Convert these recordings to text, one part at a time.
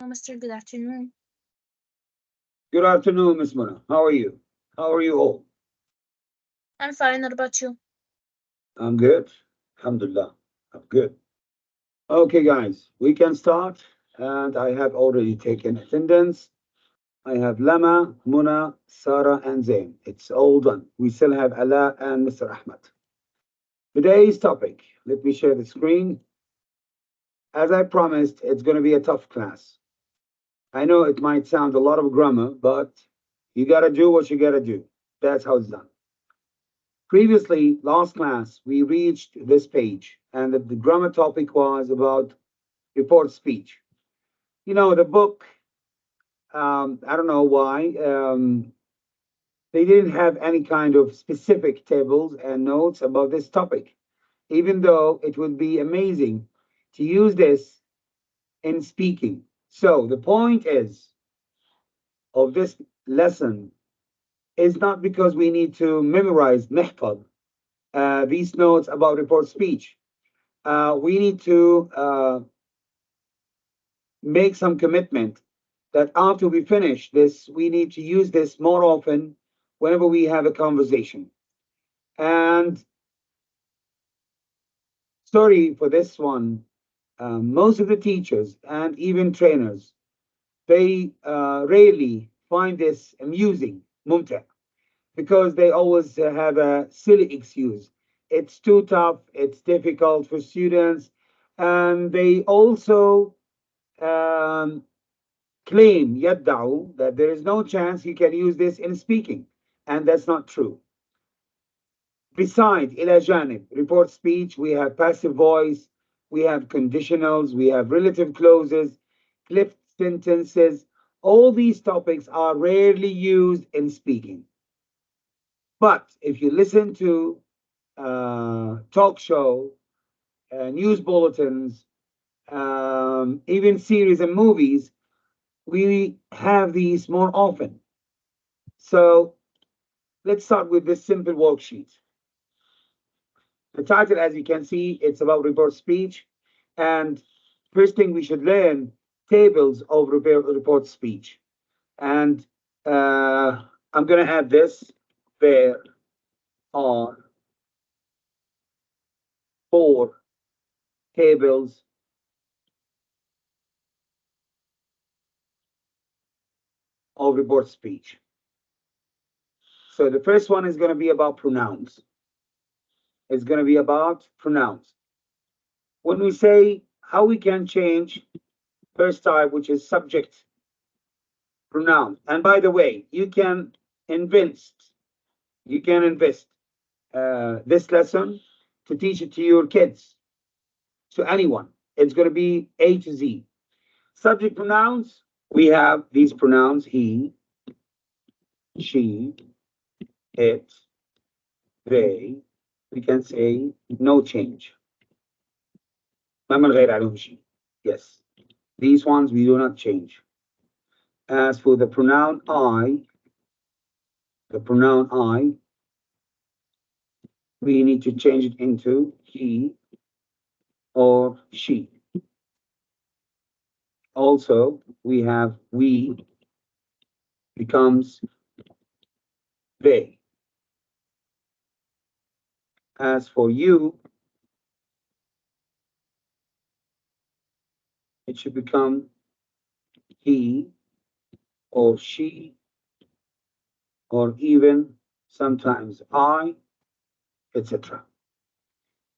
Mr. Good afternoon. Good afternoon, Miss Mona. How are you? How are you all? I'm fine. What about you? I'm good. Alhamdulillah. I'm good. Okay, guys, we can start. And I have already taken attendance. I have Lama, Muna, Sarah, and Zain. It's all done. We still have Ala and Mr. Ahmed. Today's topic. Let me share the screen. As I promised, it's going to be a tough class. I know it might sound a lot of grammar, but you got to do what you got to do. That's how it's done. Previously, last class, we reached this page, and the grammar topic was about report speech. You know, the book, I don't know why, they didn't have any kind of specific tables and notes about this topic, even though it would be amazing to use this in speaking. So, the point is of this lesson is not because we need to memorize نحفظ these notes about report speech. We need to make some commitment that after we finish this, we need to use this more often whenever we have a conversation. And sorry for this one, most of the teachers and even trainers, they rarely find this amusing, ممتع, because they always have a silly excuse. It's too tough, it's difficult for students, and they also um, claim يدعوا that there is no chance you can use this in speaking, and that's not true. Besides إلى جانب report speech, we have passive voice, we have conditionals, we have relative clauses, clipped sentences. All these topics are rarely used in speaking. But if you listen to talk show, news bulletins, even series and movies, we have these more often. So let's start with this simple worksheet. The title, as you can see, it's about report speech. And first thing we should learn tables of report speech. And I'm going to add this. There are 4 tables of report speech. So the first one is going to be about pronouns. It's going to be about pronouns. When we say how we can change first type, which is subject pronoun. And by the way, you can invest this lesson to teach it to your kids, to anyone. It's going to be A to Z. Subject pronouns, we have these pronouns: he, she, it, they. We can say no change. ما بنغير عليهم شيء. Yes, these ones we do not change. As for the pronoun I, we need to change it into he or she. Also, we have we becomes they. As for you, it should become he or she, or even sometimes I, etc.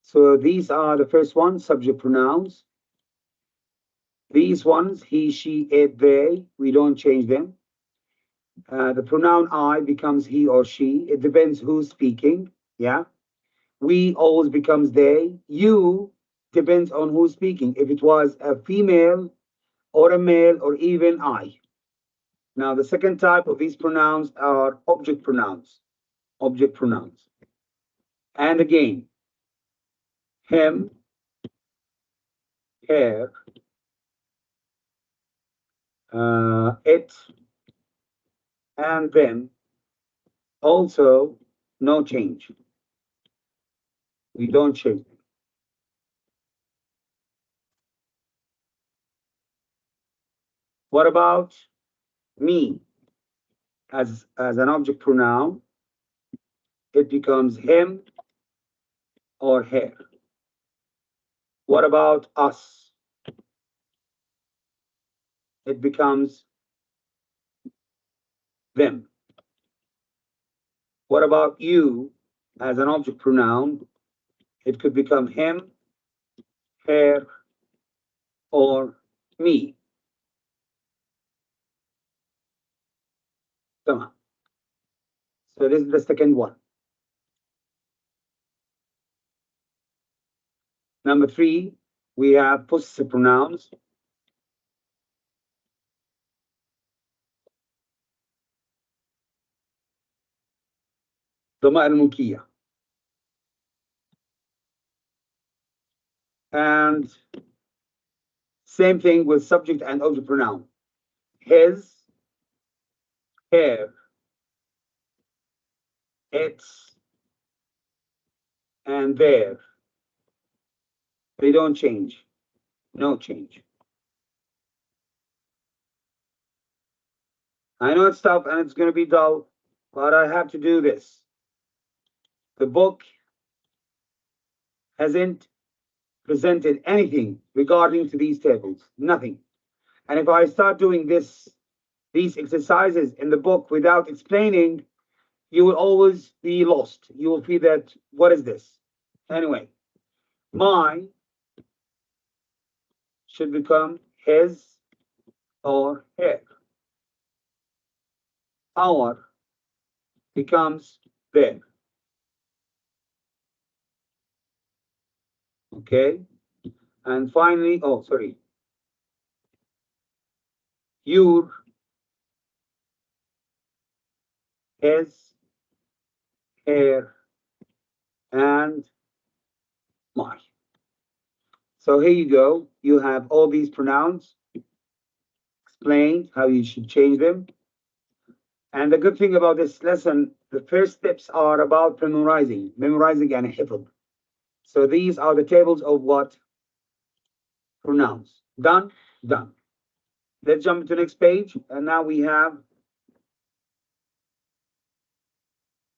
So these are the first ones, subject pronouns. These ones, he, she, it, they, we don't change them. The pronoun I becomes he or she. It depends who's speaking. Yeah. We always becomes they. You depends on who's speaking. If it was a female or a male or even I. Now, the second type of these pronouns are object pronouns. Object pronouns. And again, him, her, it, and them. Also, no change. We don't change them. What about me? As an object pronoun, it becomes him or her. What about us? It becomes them. What about you as an object pronoun? It could become him, her, or me. Come on. So this is the second one. Number 3, we have possessive pronouns. ضمائر الملكية. And same thing with subject and object pronoun. His, her, its, and their. They don't change. No change. I know it's tough and it's going to be dull, but I have to do this. The book hasn't presented anything regarding to these tables, nothing. And if I start doing these exercises in the book without explaining, you will always be lost. You will feel that, what is this? Anyway, my should become his or her. Our becomes their. Okay? And finally, oh, sorry. Your, his, her, and my. So here you go. You have all these pronouns explained how you should change them. And the good thing about this lesson, the first steps are about memorizing and حفظ. So these are the tables of what? Pronouns. Done? Done. Let's jump to the next page. And now we have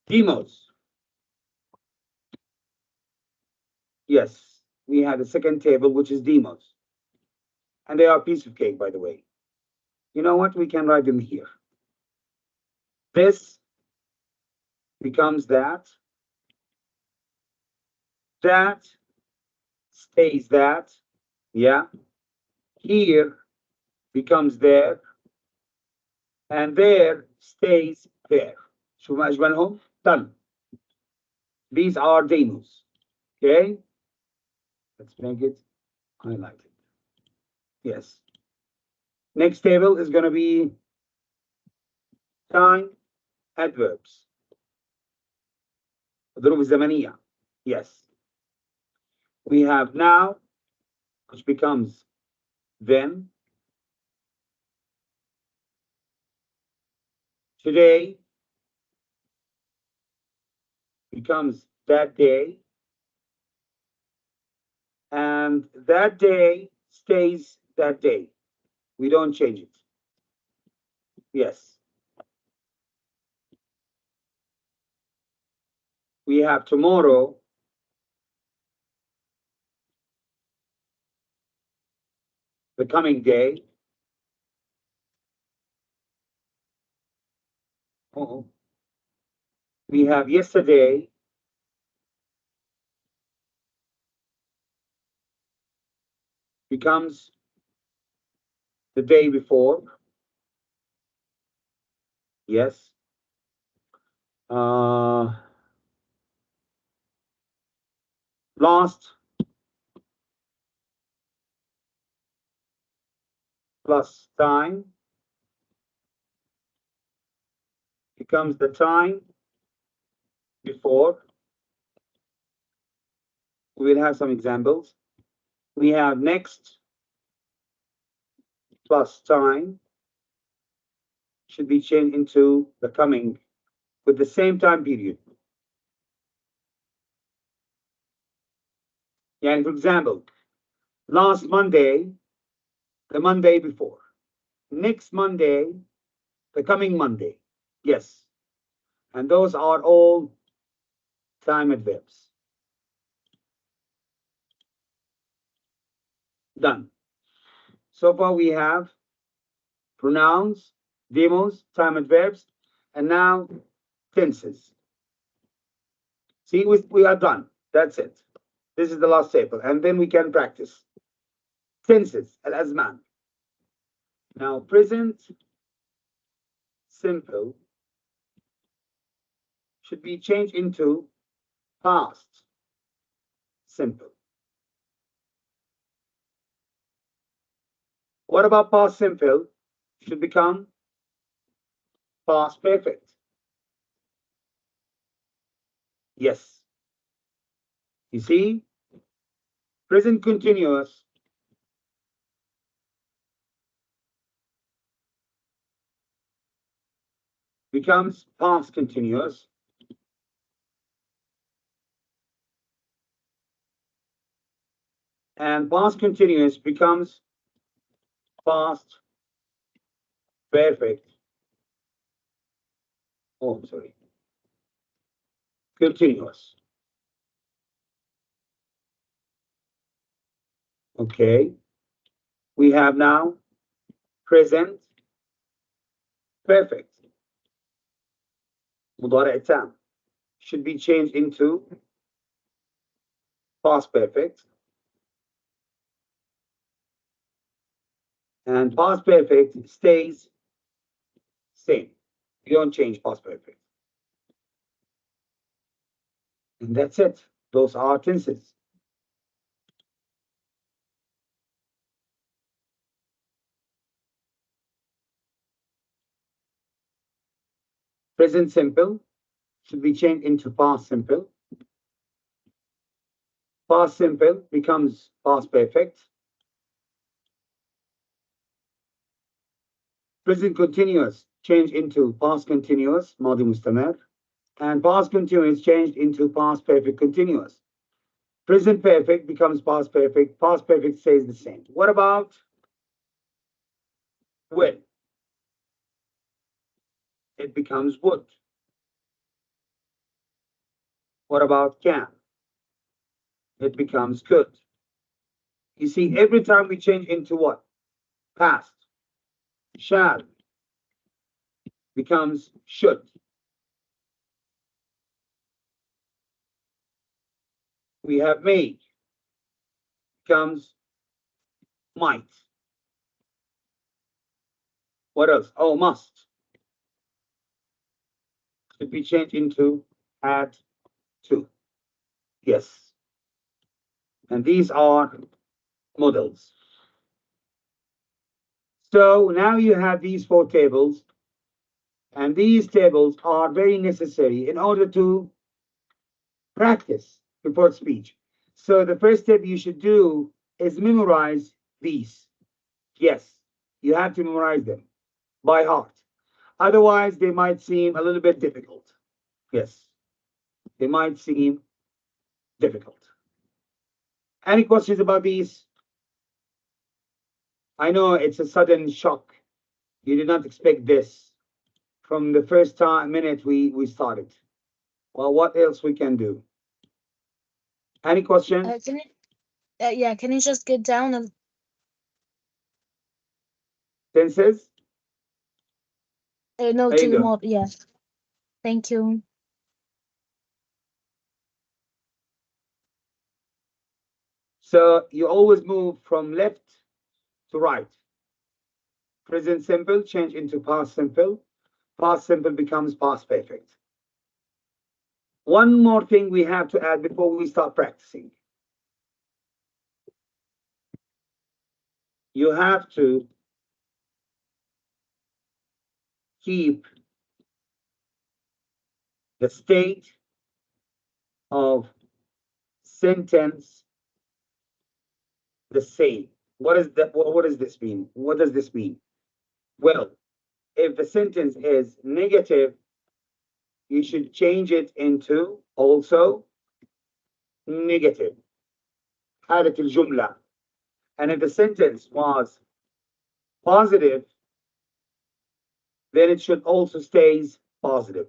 demos. Yes, we have the second table, which is demos. And they are a piece of cake, by the way. You know what? We can write them here. This becomes that. That stays that. Yeah. Here becomes there. And there stays there. شو ما أجملهم? Done. These are demos. Okay. Let's make it highlighted. Yes. Next table is going to be time adverbs. الظروف الزمنية. Yes. We have now, which becomes then. Today becomes that day. And that day stays that day. We don't change it. Yes. We have tomorrow. The coming day. Oh. We have yesterday. Becomes the day before. Yes. Last plus time becomes the time before. We will have some examples. We have next plus time should be changed into the coming with the same time period. Yeah, for example, last Monday, the Monday before. next Monday, the coming Monday. Yes. And those are all time adverbs. Done. So far we have pronouns, demos, time adverbs, and now tenses. See, we are done. That's it. This is the last table, and then we can practice. Tenses, al-azman. Now, present simple should be changed into past simple. What about past simple? Should become past perfect. Yes. You see, present continuous becomes past continuous. And past continuous becomes past perfect. Oh, sorry. Continuous. Okay. We have now present perfect. مضارع تام should be changed into past perfect. And past perfect stays same. You don't change past perfect. And that's it. Those are tenses. Present simple should be changed into past simple. Past simple becomes past perfect. Present continuous changed into past continuous, ماضي مستمر. And past continuous changed into past perfect continuous. Present perfect becomes past perfect. Past perfect stays the same. What about will? It becomes would. What about can? It becomes could. You see, every time we change into what? Past. Shall becomes should. We have may becomes might. What else? Oh, must. Should be changed into had to. Yes. And these are models. So now you have these 4 tables, and these tables are very necessary in order to practice report speech. So the first step you should do is memorize these. Yes, you have to memorize them by heart. Otherwise, they might seem a little bit difficult. Yes, they might seem difficult. Any questions about these? I know it's a sudden shock. You did not expect this from the first minute we started. Well, what else we can do? Any questions? Can you just get down Tenses? no, There you to go. more, yeah. Thank you. So you always move from left to right. Present simple change into past simple. Past simple becomes past perfect. One more thing we have to add before we start practicing. You have to keep the state of sentence the same. What does this mean? What does this mean? Well, if the sentence is negative, you should change it into also negative. حالة الجملة. And if the sentence was positive, then it should also stay positive.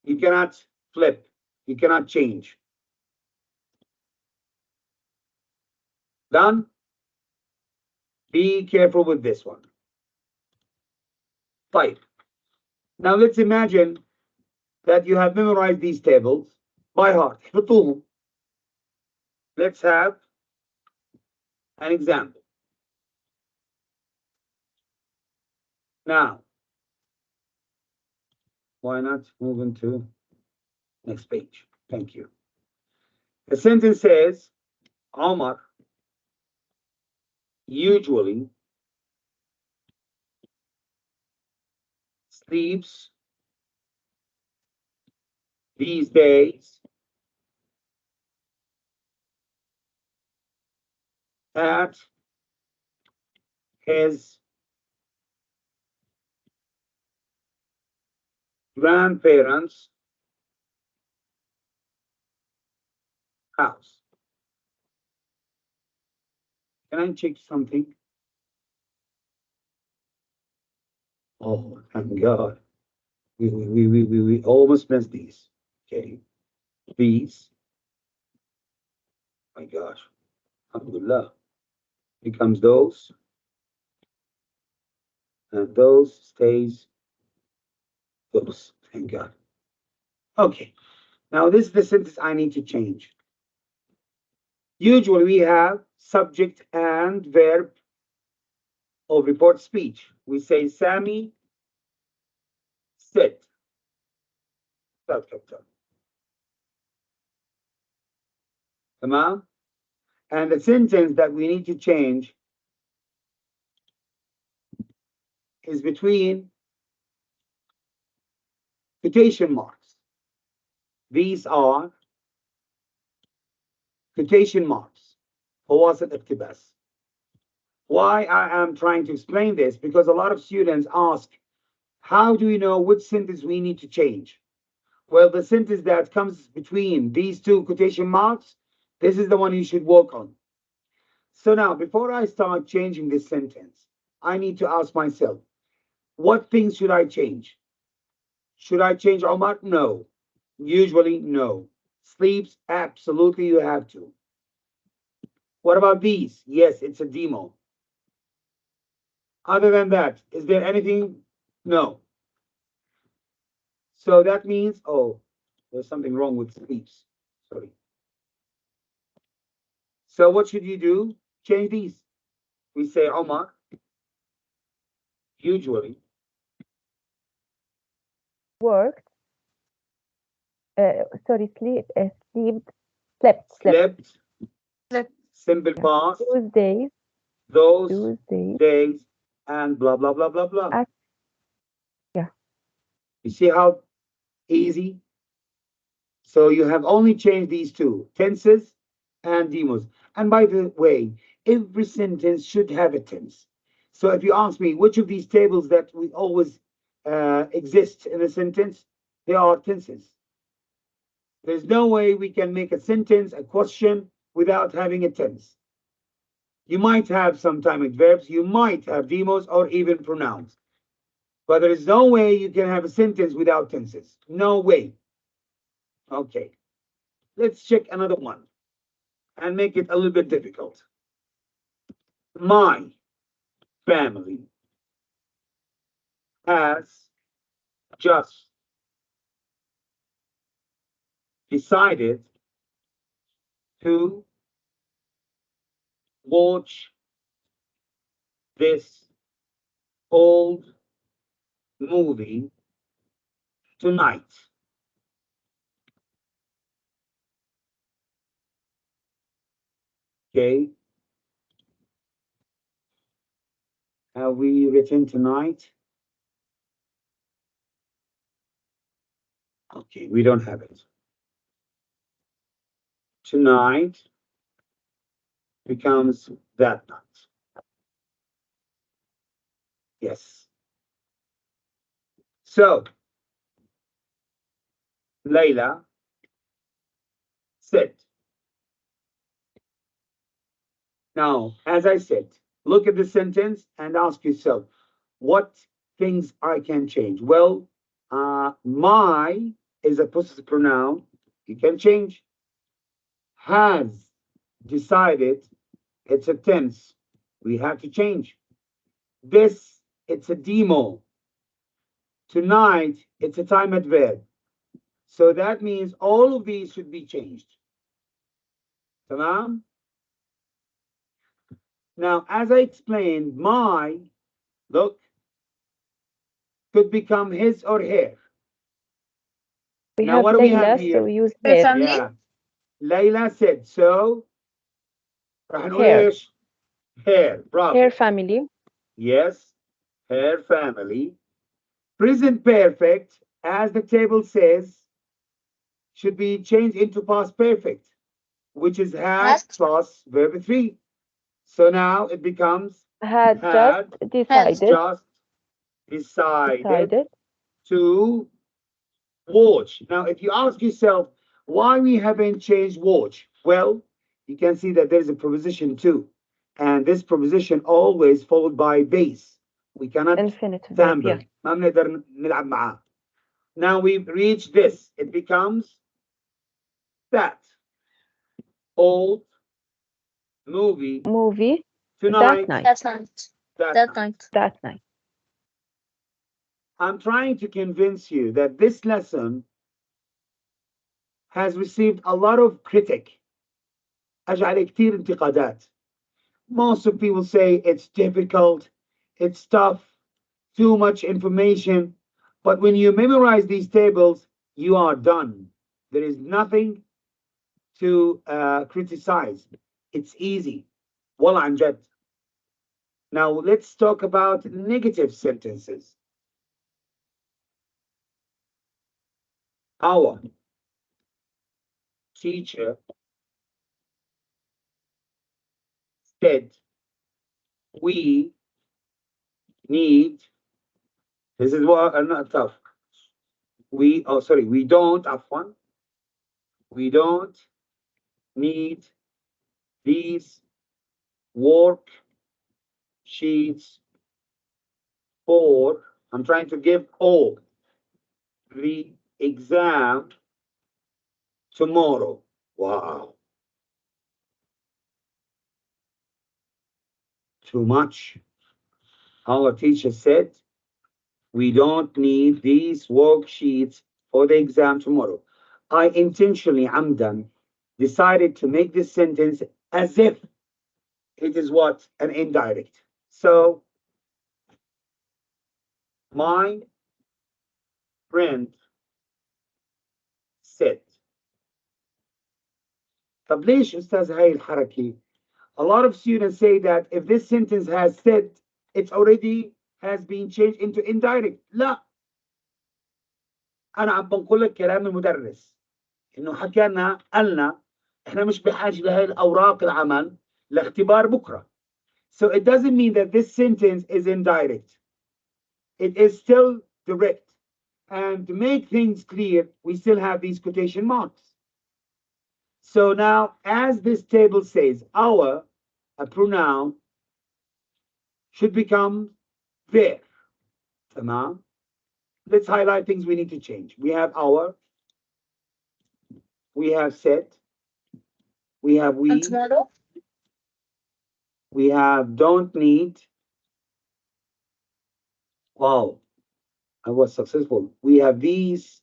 You cannot flip. You cannot change. Done? Be careful with this one. Fine. Now let's imagine that you have memorized these tables by heart. Let's have an example. Now, why not move into next page? Thank you. The sentence says, Omar usually sleeps these days at his grandparents' house. Can I check something? Oh, thank God. We almost missed these. Okay. These. My gosh. Alhamdulillah. Becomes those. And those stays those. Thank God. Okay. Now this is the sentence I need to change. Usually we have subject and verb of report speech. We say Sami said. Tamam? And the sentence that we need to change is between quotation marks. These are quotation marks. فواصل اقتباس. Why I am trying to explain this? Because a lot of students ask, how do we know which sentence we need to change? Well, the sentence that comes between these two quotation marks, this is the one you should work on. So now, before I start changing this sentence, I need to ask myself, what things should I change? Should I change Omar? No. Usually, no. Sleeps? Absolutely, you have to. What about these? Yes, it's a demo. Other than that, is there anything? No. So that means, oh, there's something wrong with sleeps. Sorry. So what should you do? Change these. We say Omar usually worked. Slept. Slept. Slept. Simple past. Those days, and blah blah blah blah blah. Yeah. You see how easy? So you have only changed these two, tenses and demos. And by the way, every sentence should have a tense. So if you ask me which of these tables that we always exist in a sentence, they are tenses. There's no way we can make a sentence, a question, without having a tense. You might have sometimes verbs, you might have demos or even pronouns. But there is no way you can have a sentence without tenses. No way. Okay. Let's check another one and make it a little bit difficult. My family has just decided to watch this old movie tonight. Okay. Have we written tonight? Okay, we don't have it. Tonight becomes that night. Yes. So, Layla said. Now, as I said, look at the sentence and ask yourself, what things I can change? Well, my is a possessive pronoun. You can change. Has decided, it's a tense. We have to change. This, it's a demo. Tonight, it's a time adverb. So that means all of these should be changed. Tamam? Now, as I explained, my, look, could become his or her. We Now, have what do we have Layla, here? so we use Her her. family. Yeah. Layla said, so راح نقول Her. ايش؟ Her. Bravo. Her family. Yes. Her family. Present perfect, as the table says, should be changed into past perfect, which is had plus verb 3. So now it becomes Had had just decided. just decided to watch. Now, if you ask yourself why we haven't changed watch, well, you can see that there's a preposition too. And this preposition always followed by base. We cannot Infinitive verb, tamper. yeah. ما بنقدر نلعب معاه. Now we've reached this. It becomes that. Old movie tonight. That night. That night. That night. That night. I'm trying to convince you that this lesson has received a lot of critique. أجعل كتير انتقادات. Most of people say it's difficult, it's tough, too much information. But when you memorize these tables, you are done. There is nothing to criticize. It's easy. والله عن جد. Now let's talk about negative sentences. Our teacher said we need, this is what not tough. We don't have fun. We don't need these work sheets for, I'm trying to give all the exam tomorrow. Wow. Too much. Our teacher said, we don't need these worksheets for the exam tomorrow. I intentionally, Amdan, decided to make this sentence as if it is what? An indirect. So, my friend said. طب ليش أستاذ هاي الحركة؟ A lot of students say that if this sentence has said, it's already has been changed into indirect. لا. أنا عم بنقول لك كلام المدرس. إنه حكينا قالنا إحنا مش بحاجة لهي الأوراق العمل لاختبار بكرة. So it doesn't mean that this sentence is indirect. It is still direct. And to make things clear, we still have these quotation marks. So now, as this table says, our, a pronoun, should become their. Tamam. Let's highlight things we need to change. We have our, we have said, we have we, And tomorrow? we have don't need. Wow, I was successful. We have these,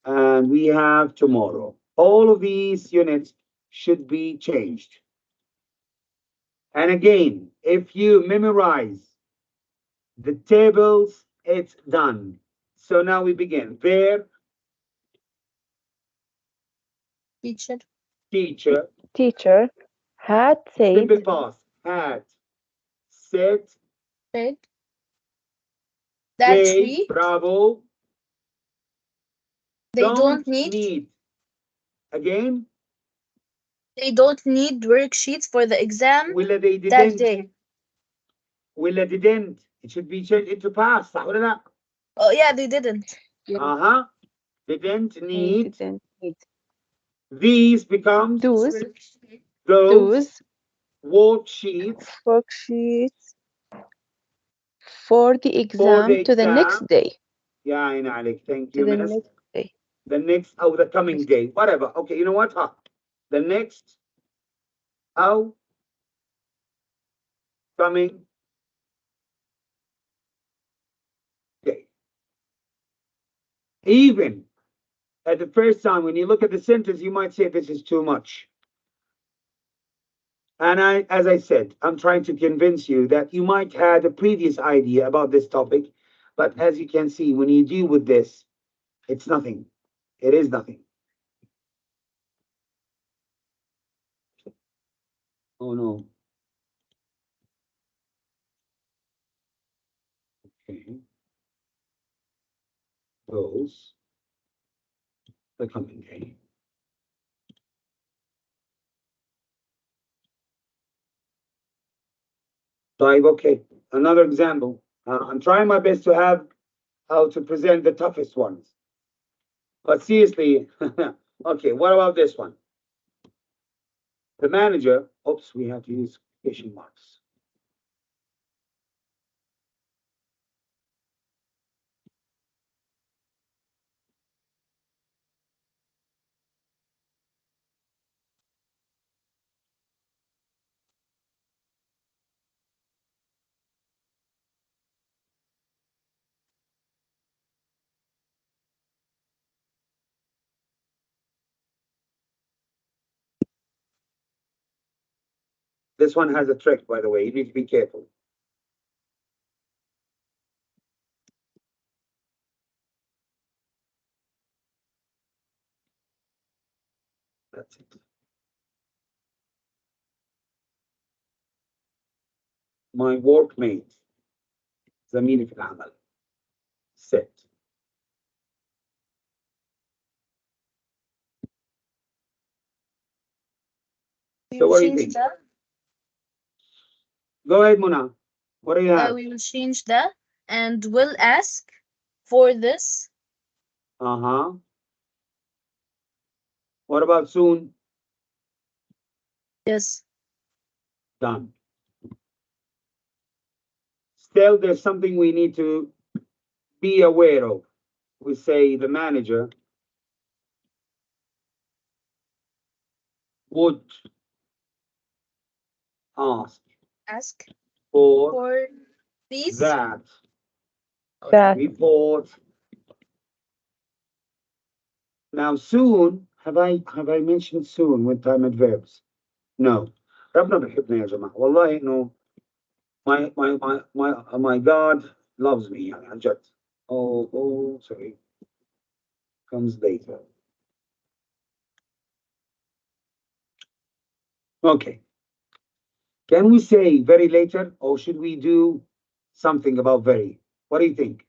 and we have tomorrow. All of these units should be changed. And again, if you memorize the tables, it's done. So now we begin. Their Teacher had said. Simple past. Had said. That They, bravo. They don't need. Again. They don't need worksheets for the exam ولا they that didn't. day. ولا didn't. It should be changed into past. صح ولا لا? Oh yeah, they didn't. Uh-huh. Didn't need. Didn't need. These becomes Those worksheets worksheets for the exam to the next day. يا عيني عليك. Thank To you, the miss. next day. The next or the coming day, whatever. Okay, you know what? The next or coming day. Even at the first time, when you look at the sentence, you might say this is too much. And as I said, I'm trying to convince you that you might have a previous idea about this topic, but as you can see, when you deal with this, it's nothing. It is nothing. Oh no. Okay. Those the coming day. Okay, another example. I'm trying my best to have how to present the toughest ones. But seriously, okay, what about this one? The manager, oops, we have to use quotation marks. This one has a trick, by the way. You need to be careful. That's it. My workmate, زميلي في العمل. Sit. So what do you think? That. Go ahead, Muna. What do you have? We will change that and will ask for this. Uh-huh. What about soon? Yes. Done. Still, there's something we need to be aware of. We say the manager would ask for these. that That. report. Now soon, have I mentioned soon with time adverbs? No. ربنا بيحبنا يا جماعة. والله إنه my God loves me يعني عن جد. Oh, sorry. Comes later. Okay. Can we say very later, or should we do something about very? What do you think?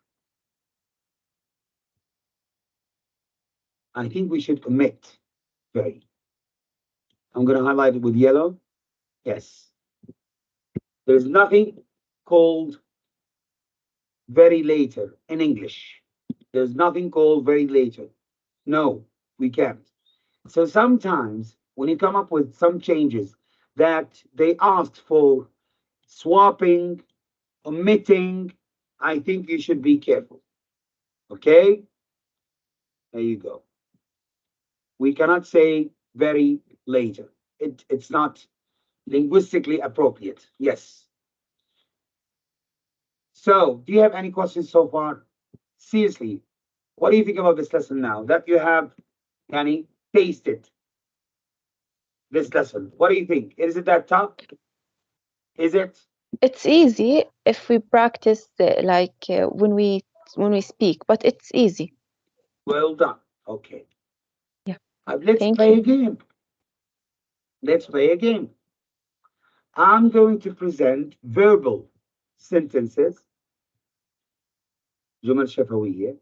I think we should omit very. I'm going to highlight it with yellow. Yes. There's nothing called very later in English. There's nothing called very later. No, we can't. So sometimes when you come up with some changes that they asked for swapping, omitting, I think you should be careful. Okay? There you go. We cannot say very later. It's not linguistically appropriate. Yes. So, do you have any questions so far? Seriously, what do you think about this lesson now that you have, Yani, tasted this lesson? What do you think? Is it that tough? Is it? It's easy if we practice when we speak, but it's easy. Well done. Okay. Yeah. Let's Thank play you. a game. Let's play a game. I'm going to present verbal sentences, جمل شفوية,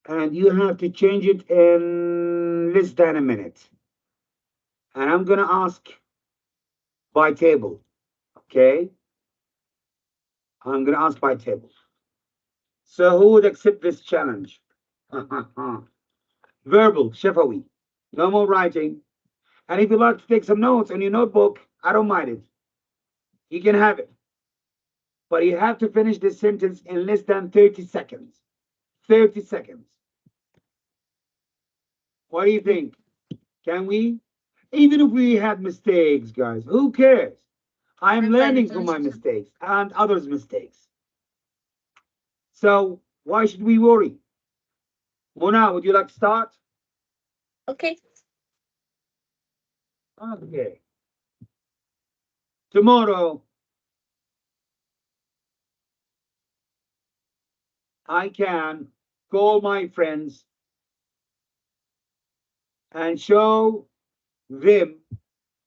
and you have to change it in less than a minute. And I'm going to ask by table. Okay? I'm going to ask by table. So who would accept this challenge? Verbal, شفوي. No more writing. And if you'd like to take some notes on your notebook, I don't mind it. You can have it. but you have to finish this sentence in less than 30 seconds. 30 seconds. What do you think? Can we? Even if we had mistakes, guys, who cares? I'm learning from my mistakes and others' mistakes. So why should we worry? Mona, would you like to start? Okay. Okay. Tomorrow, I can call my friends and show them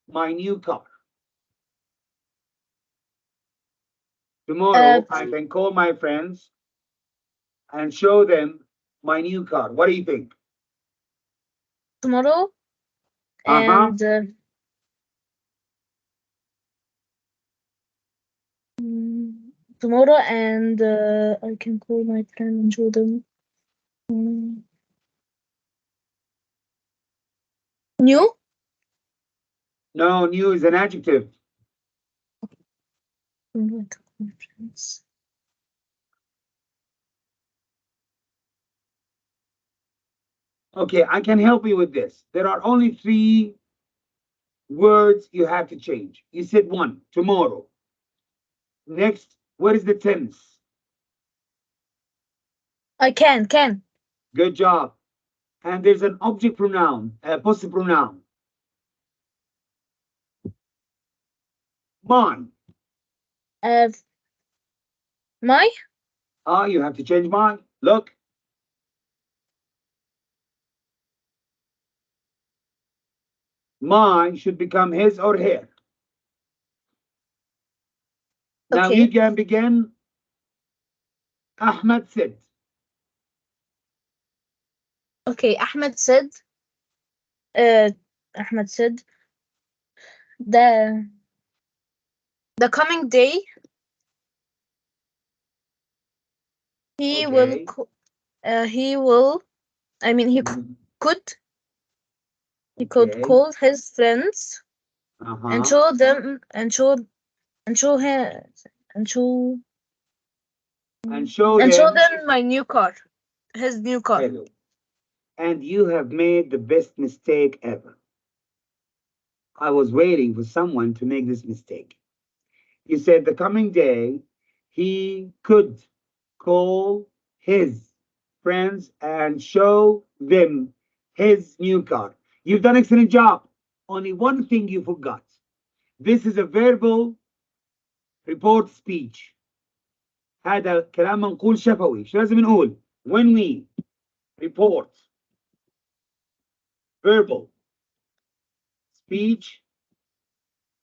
my new car. Tomorrow, I can call my friends and show them my new car. What do you think? Tomorrow and tomorrow and I can call my friend and show them new. No, new is an adjective. Okay, I can help you with this. There are only 3 words you have to change. You said 1, tomorrow. Next, what is the tense? I can. Good job. And there's an object pronoun, a possessive pronoun. Mine. My. You have to change mine. Look. Mine should become his or her. Now Okay. you can begin. Ahmed said. Okay, Ahmed said. Ahmed said the coming day he Okay. will I mean he could call his friends and show them and show him and show them my new car, his new car. Hello. And you have made the best mistake ever. I was waiting for someone to make this mistake. You said the coming day he could call his friends and show them his new car. You've done an excellent job. Only one thing you forgot. This is a verbal report speech. هذا كلام منقول شفوي. شو لازم نقول؟ When we report verbal speech,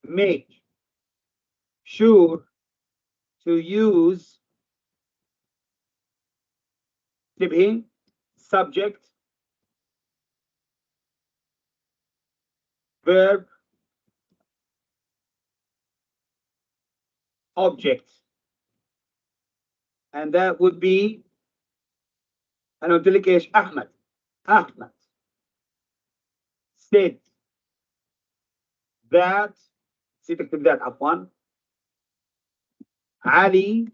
make sure to use تبهي subject, verb, object. And that would be أنا قلت لك إيش؟ أحمد said that نسيت أكتب that عفوا. علي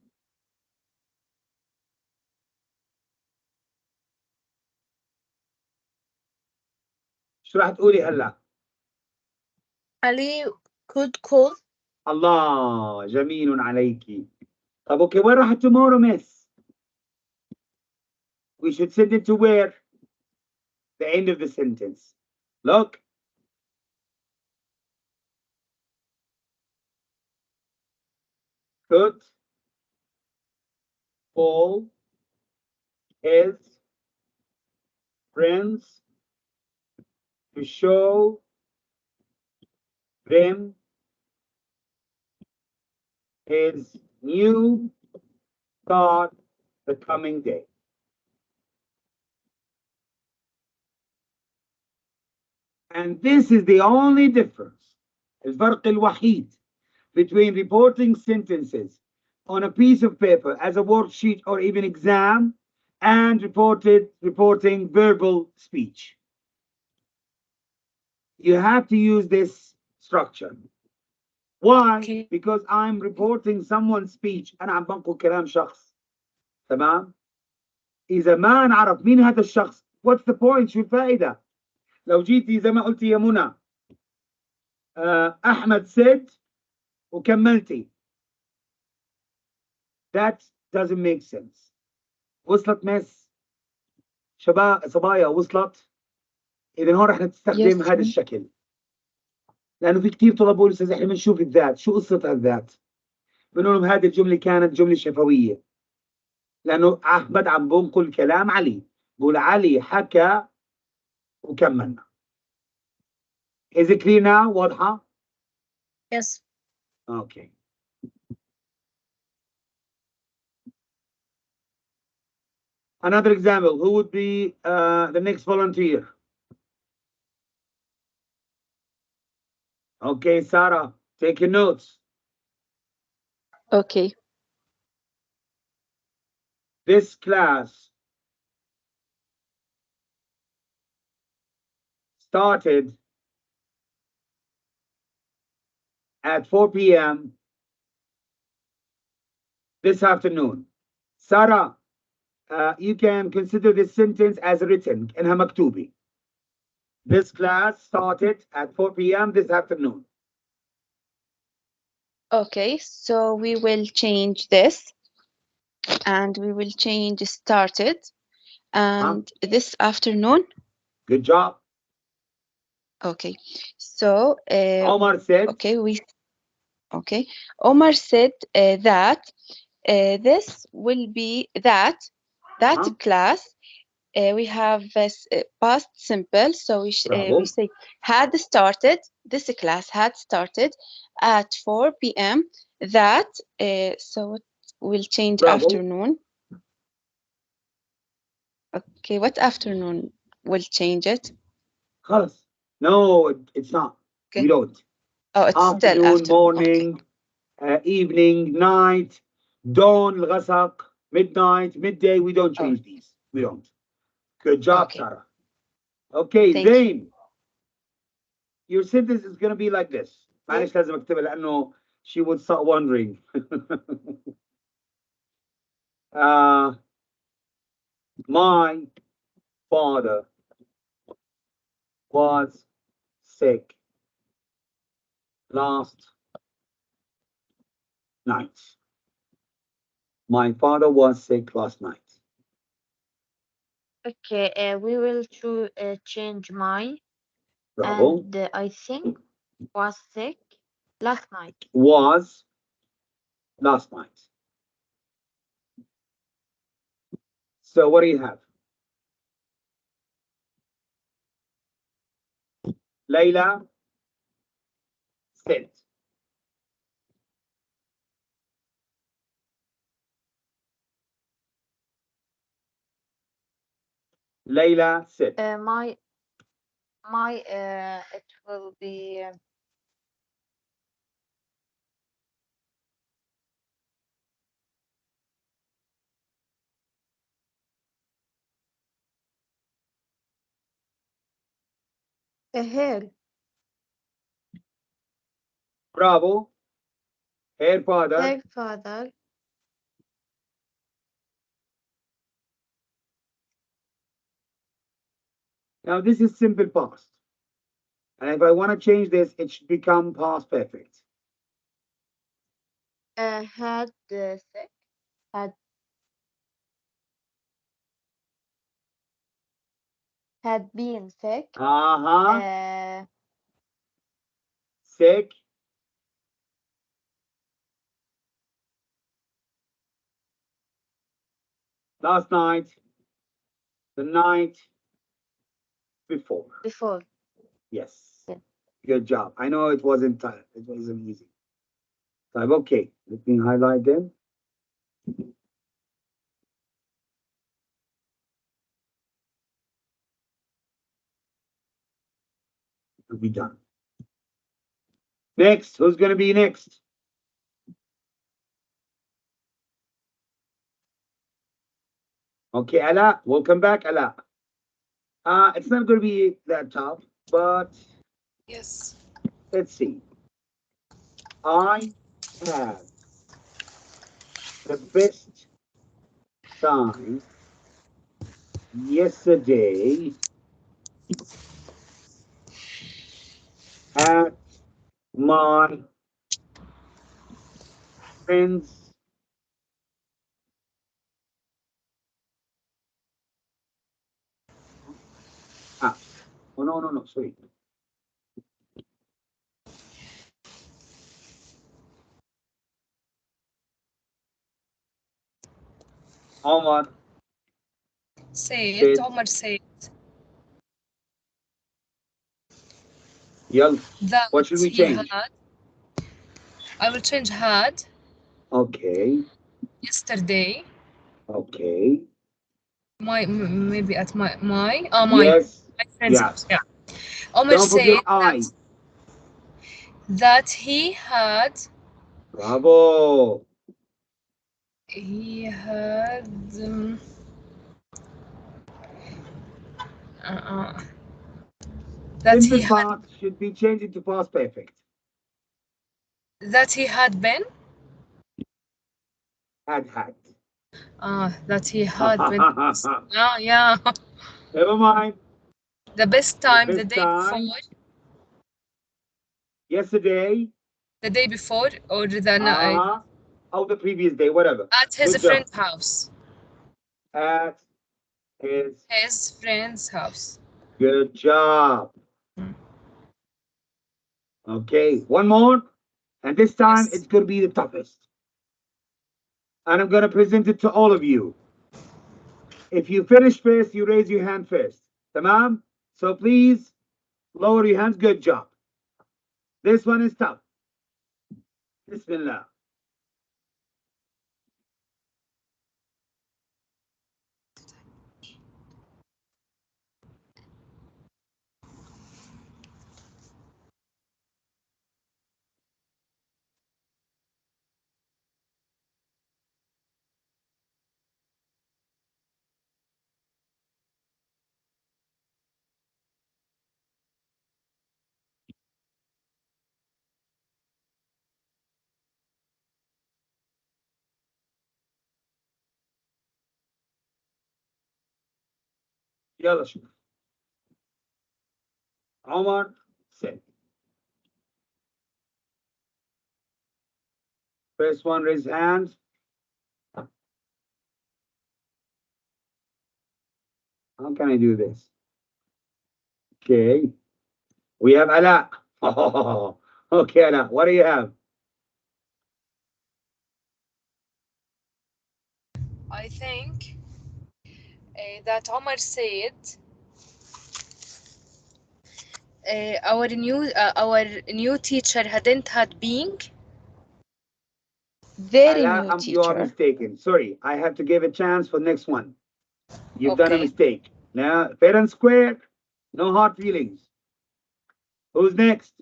شو راح تقولي هلا؟ علي could call. الله جميل عليك. طب اوكي وين راح tomorrow miss? We should send it to where? The end of the sentence. Look. Could call his friends to show them his new car the coming day. And this is the only difference, الفرق الوحيد, between reporting sentences on a piece of paper as a worksheet or even exam and reporting verbal speech. You have to use this structure. Why? Okay. Because I'm reporting someone's speech. أنا عم بنقل كلام شخص. تمام؟ إذا ما نعرف مين هذا الشخص what's the point؟ شو الفائدة؟ لو جيتي زي ما قلتي يا منى أحمد said وكملتي. That doesn't make sense. وصلت مس؟ صبايا وصلت؟ إذا هون رح نستخدم Yes. هذا الشكل. لأنه في كثير طلاب بيقولوا أستاذ إحنا بنشوف الذات، شو قصة الذات؟ بنقول لهم هذه الجملة كانت جملة شفوية. لأنه أحمد عم بنقل كلام علي، بقول علي حكى وكملنا. Is it clear now؟ واضحة؟ Yes. Okay. Another example, who would be the next volunteer? Okay, Sarah, take your notes. Okay. This class started at 4 p.m. this afternoon. Sarah, you can consider this sentence as written. إنها مكتوبة. This class started at 4 p.m. this afternoon. Okay, so we will change this and we will change started and this afternoon. Good job. Okay, so Omar said. Okay, Omar said that this will be that class. We have past simple, so we say had started. This class had started at 4 p.m. That so it will change afternoon. Okay, what afternoon will change it? خلص. No, it's not. Okay. We don't. Oh, it's afternoon, still morning, evening, night, dawn, الغسق, midnight, midday. We don't change these. We don't. Good job, Sarah. Okay, Zain. Your sentence is going to be like this. معلش لازم اكتبها لانه she would start wondering. My father was sick last night. My father was sick last night. Okay, we will change my. Bravo. And I think was sick last night. Was last night. So what do you have? Layla said. Layla said. My it will be her. Bravo. Her father. Her father. Now this is simple past. And if I want to change this, it should become past perfect. Had sick. Had been sick. Sick. Last night. The night before. Before. Yes. Yeah. Good job. I know it wasn't easy. So okay, let me highlight them. It'll be done. Next, who's going to be next? Okay, Ala, welcome back, Ala. It's not going to be that tough, but yes. Let's see. I had the best time yesterday at my friend's house. Oh, no, sorry. Omar said. Omar said Yalla. that What should we he change? had. I will change had Okay. yesterday. Okay. Maybe at my Yes. friend's Yeah. house. Yeah. Omar Don't forget said that he had Bravo. that Simple he had part should be changed into past perfect. that he had been Had. that he had been yeah. Never mind. The best time, The the best day time. before, Yesterday. the day before, or the night Oh, the previous day, whatever. at his Good job. friend's house. At His friend's house. Good job. Okay, one more. And this time Yes. it's going to be the toughest. And I'm going to present it to all of you. If you finish first, you raise your hand first. Tamam? So please lower your hands. Good job. This one is tough. Bismillah. Yalla shuf. Omar, sit. First one, raise hand. How can I do this? Okay. We have Ala. Oh, okay, Ala. What do you have? I think that Omar said our new teacher hadn't had been Very Ala, new you are teacher. mistaken. Sorry, I have to give a chance for next one. You've done a Okay. mistake. Now, fair and square, no hard feelings. Who's next?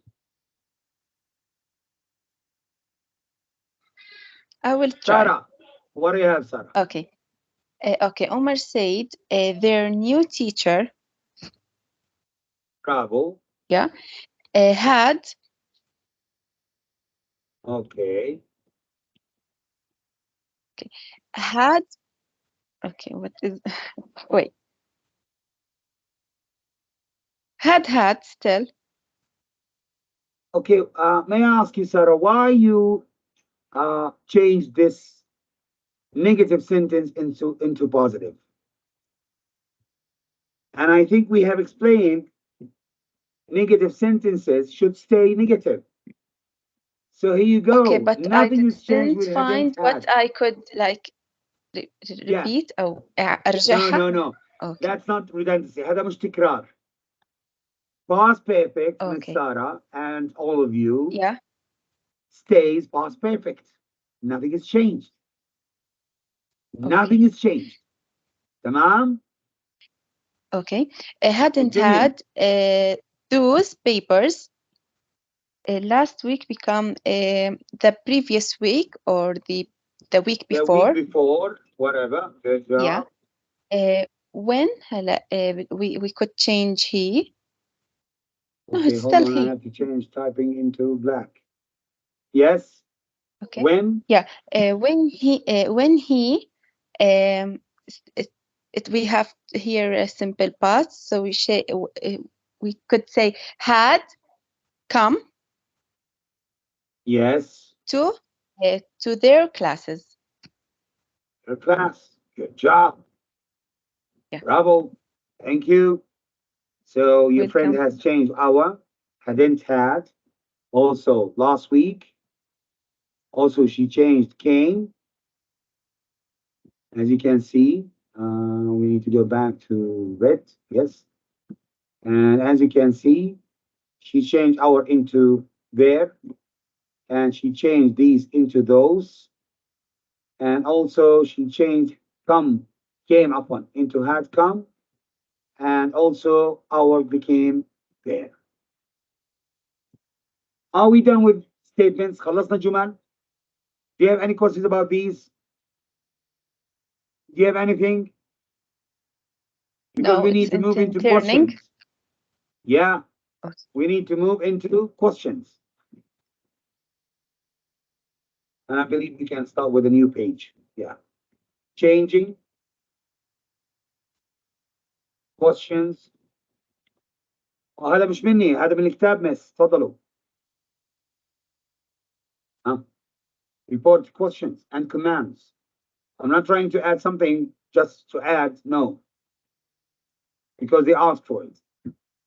I will try. Sarah. What do you have, Sarah? Okay. Okay, Omar said their new teacher Bravo. had Okay. okay, what is wait. Had still. Okay, may I ask you, Sarah, why you change this negative sentence into positive? And I think we have explained negative sentences should stay negative. So here you go. Okay, but Nothing I is changed didn't with find hadn't what had. I could like repeat أو أرجعها. No. Okay. That's not redundancy. هذا مش تكرار. Past perfect, Miss Okay. Sarah and all of you, Yeah. stays past perfect. Nothing is changed. Nothing is changed. Tamam? Okay. Hadn't Continue. had those papers last week become the previous week or the week before. The week before, whatever. Good job. Yeah. When we could change he. No, Okay, it's hold still on. he. I have to change typing into black. Yes. Okay. When? Yeah. When he we have here a simple past, so we could say had come. Yes. To their classes. Her class. Good job. Yeah. Bravo. Thank you. So your friend Welcome. has changed our, hadn't had. Also last week. Also she changed came. As you can see, we need to go back to red. Yes. And as you can see, she changed our into there. And she changed these into those. And also she changed came upon into had come. And also our became there. Are we done with statements? خلصنا جمل? Do you have any questions about these? Do you have anything? Because No, we need to move into questions. Yeah, we need to move into questions. And I believe we can start with a new page. Yeah. Changing. Questions. هذا مش مني، هذا من الكتاب مس. تفضلوا. Report questions and commands. I'm not trying to add something just to add, no. Because they asked for it.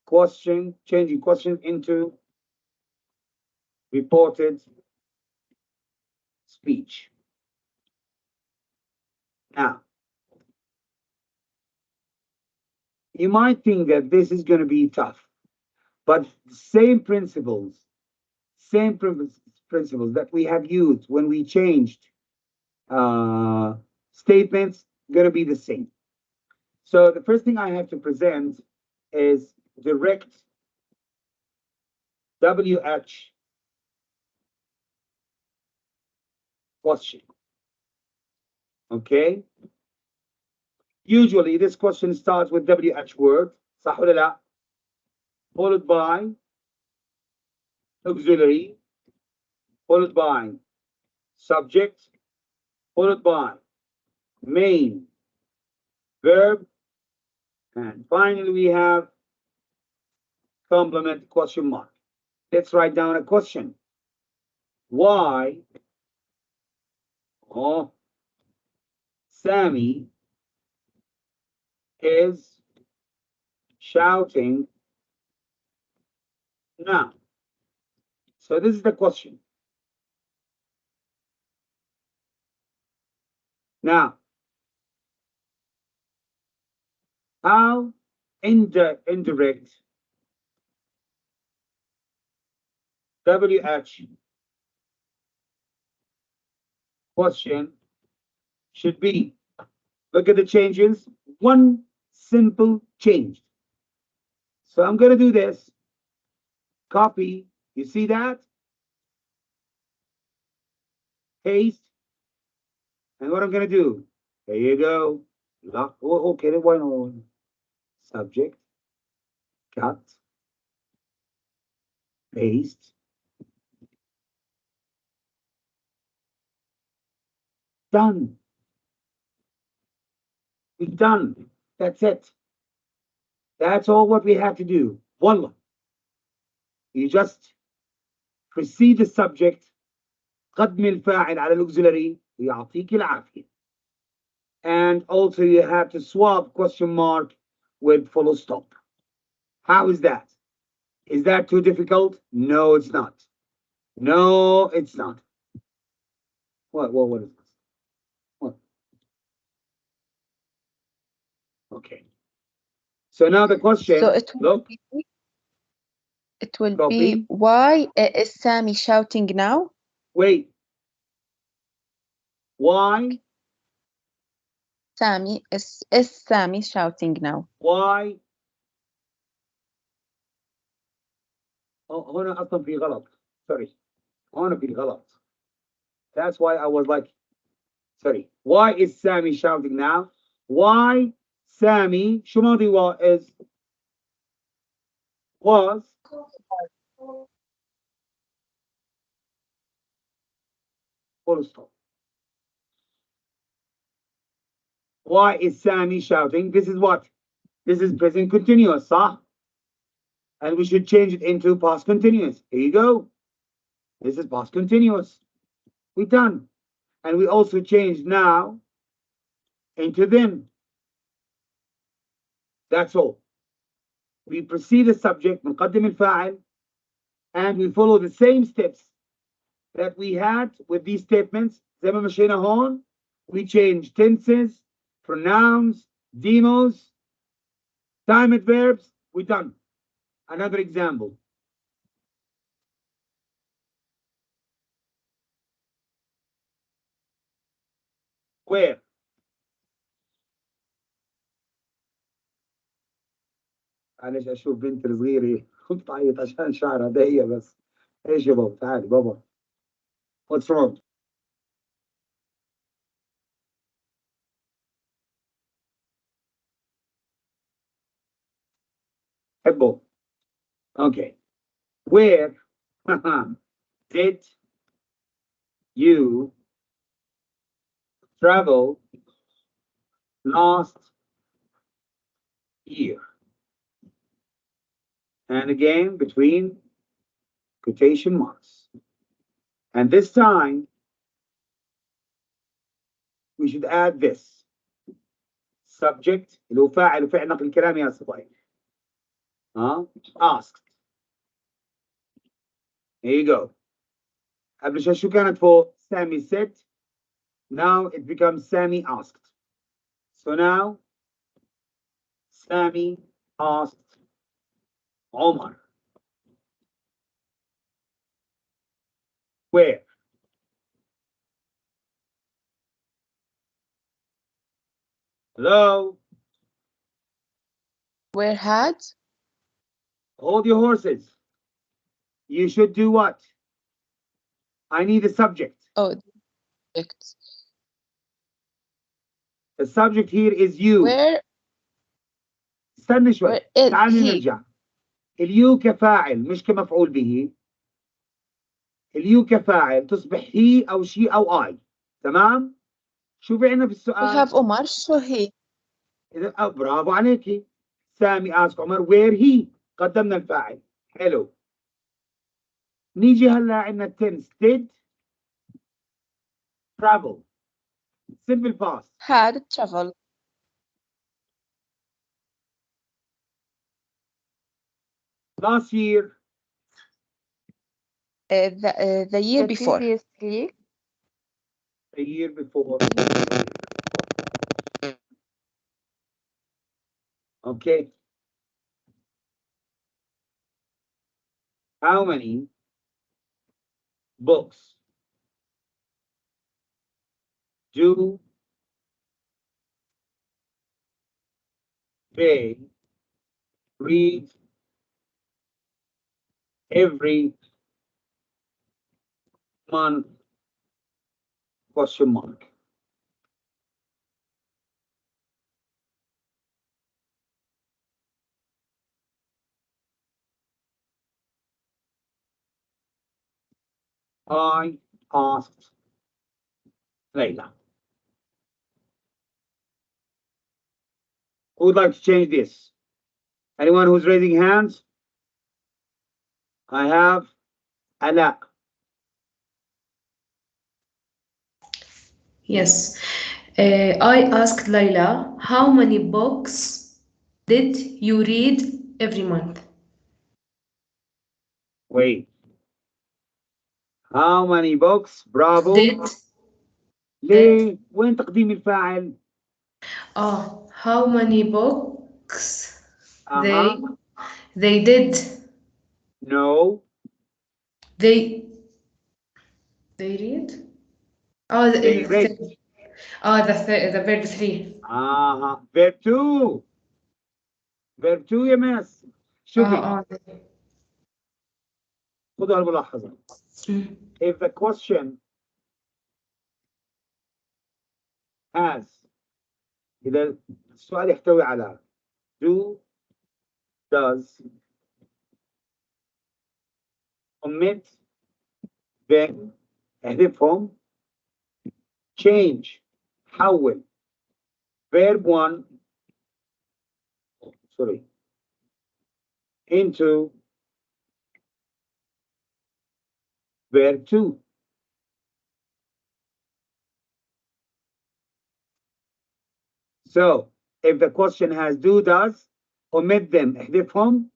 Question, changing question into reported speech. Now, you might think that this is going to be tough, but same principles that we have used when we changed statements going to be the same. So the first thing I have to present is direct WH question. Okay. Usually this question starts with WH word, صح ولا لا? Followed by auxiliary, followed by subject, followed by main verb, and finally we have complement question mark. Let's write down a question. Why Sammy is shouting now? So this is the question. Now, how indirect WH question should be? Look at the changes. One simple change. So I'm going to do this. Copy. You see that? Paste. And what I'm going to do? There you go. Lock. Oh, okay. Why not? Subject. Cut. Paste. Done. We're done. That's it. That's all what we have to do. Wallah. You just precede the subject. قدم الفاعل على الauxiliary ويعطيك العافية. And also you have to swap question mark with full stop. How is that? Is that too difficult? No, it's not. No, it's not. What is this? What? Okay. So now the question, So it will look. be why is Sammy shouting now? Wait. Why? Is Sammy shouting now? Why? هنا أصلا في غلط. Sorry. هنا في غلط. That's why I was like, sorry. Why is Sammy shouting now? Why Sammy شو ماضي was full stop. Why is Sammy shouting? This is what? This is present continuous, صح? And we should change it into past continuous. Here you go. This is past continuous. We're done. And we also change now into then. That's all. We precede the subject, نقدم الفاعل, and we follow the same steps that we had with these statements. زي ما مشينا هون, we change tenses, pronouns, demos, time adverbs. We're done. Another example. Where? معلش اشوف بنت صغيره بتعيط عشان شعرها ضيق بس. ايش يا بابا؟ تعالي بابا. What's wrong? حبه. Okay. Where did you travel last year? And again, between quotation marks. And this time, we should add this. Subject, اللي هو فاعل وفعل نقل الكلام يا صبايا. Asked. Here you go. قبل شو كانت فوق؟ Sammy said. Now it becomes Sammy asked. So now, Sammy asked Omar. Where? Hello? Where had? Hold your horses. You should do what? I need a subject. Oh, subject. The subject here is you. Where? استنى شوي. Where is تعالي he? نرجع. اليو كفاعل مش كمفعول به. اليو كفاعل تصبح هي أو شي أو I. تمام؟ شوفي عندنا في We السؤال. have Omar, so he. إذا برافو عليكي. سامي ask عمر where he. قدمنا الفاعل. حلو. نيجي هلا عندنا التنس did travel. Simple past. Had travel. Last year. The year before. previously. The year before. Okay. How many books do they read every month? Question mark. I asked Layla. Who would like to change this? Anyone who's raising hands? I have Ala. Yes. I asked Layla, how many books did you read every month? Wait. How many books? Bravo. Did. ليه؟ وين تقديم الفاعل؟ How many books Uh-huh. they did. No. They read? They read. The verb 3. Uh-huh. Verb 2. Verb 2 يا ماس. شوفي. خذوا هالملاحظة. If the question has إذا السؤال يحتوي على do, does, omit, then احذفهم change حول verb 1 into verb 2. So if the question has do, does, omit them, احذفهم,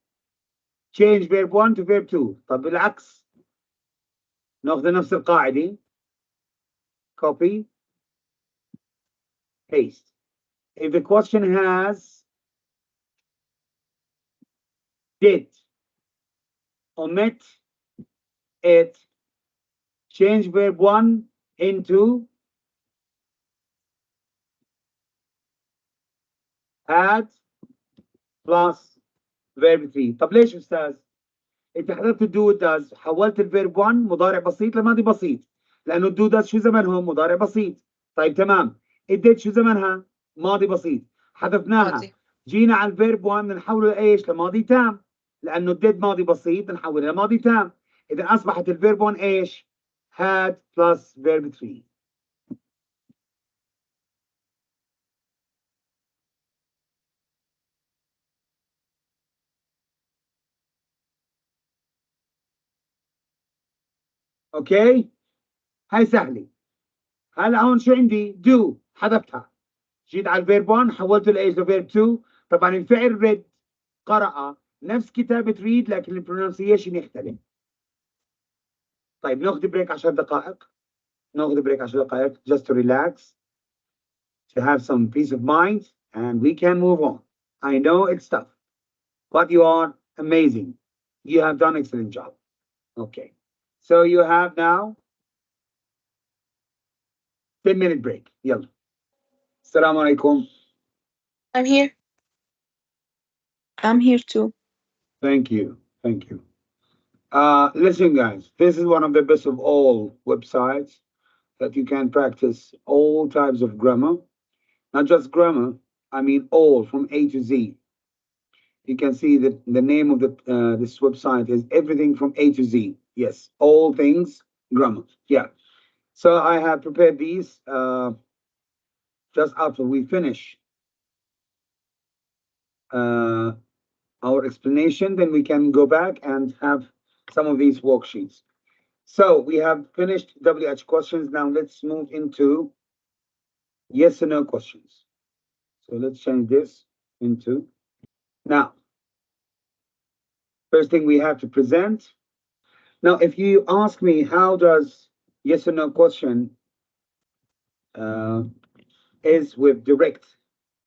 change verb 1 to verb 2. طب بالعكس ناخذ نفس القاعدة, copy, paste. If the question has did, omit it, change verb 1 into had plus verb 3. طب ليش أستاذ؟ أنت حضرت do does حولت الفيرب 1 مضارع بسيط لماضي بسيط، لأنه do does شو زمنهم؟ مضارع بسيط. طيب تمام، did شو زمنها؟ ماضي بسيط. حذفناها ماضي. جينا على الفيرب 1 بنحوله لإيش؟ لماضي تام، لأنه did ماضي بسيط بنحوله لماضي تام. إذا أصبحت الفيرب 1 إيش؟ had plus verb 3. اوكي هاي سهله. هلا هون شو عندي؟ do حذفتها، جيت على الفيرب 1 حولته لايش؟ لفيرب 2. طبعا الفعل read قرأ نفس كتابه read لكن البرونسيشن يختلف. طيب ناخذ بريك 10 دقائق، ناخذ بريك 10 دقائق just to relax, to have some peace of mind and we can move on. I know it's tough but you are amazing, you have done excellent job. Okay, so you have now 10-minute break. يلا. السلام عليكم. I'm here. I'm here too. Thank you. Thank you. Listen, guys, this is one of the best of all websites that you can practice all types of grammar. Not just grammar, I mean all from A to Z. You can see that the name of the this website is everything from A to Z. Yes, all things grammar. Yeah. So I have prepared these just after we finish our explanation, then we can go back and have some of these worksheets. So we have finished WH questions. Now let's move into yes or no questions. So let's change this into now. First thing we have to present. Now, if you ask me how does yes or no question is with direct,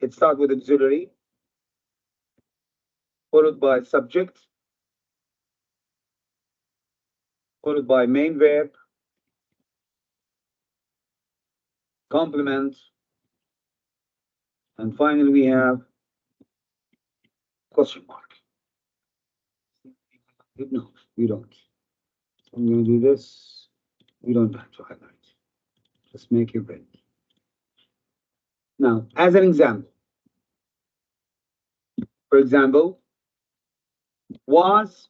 it starts with auxiliary, followed by subject, followed by main verb, complement, and finally we have question mark. No, we don't. I'm going to do this. We don't have to highlight. Just make it red. Now, as an example, for example, was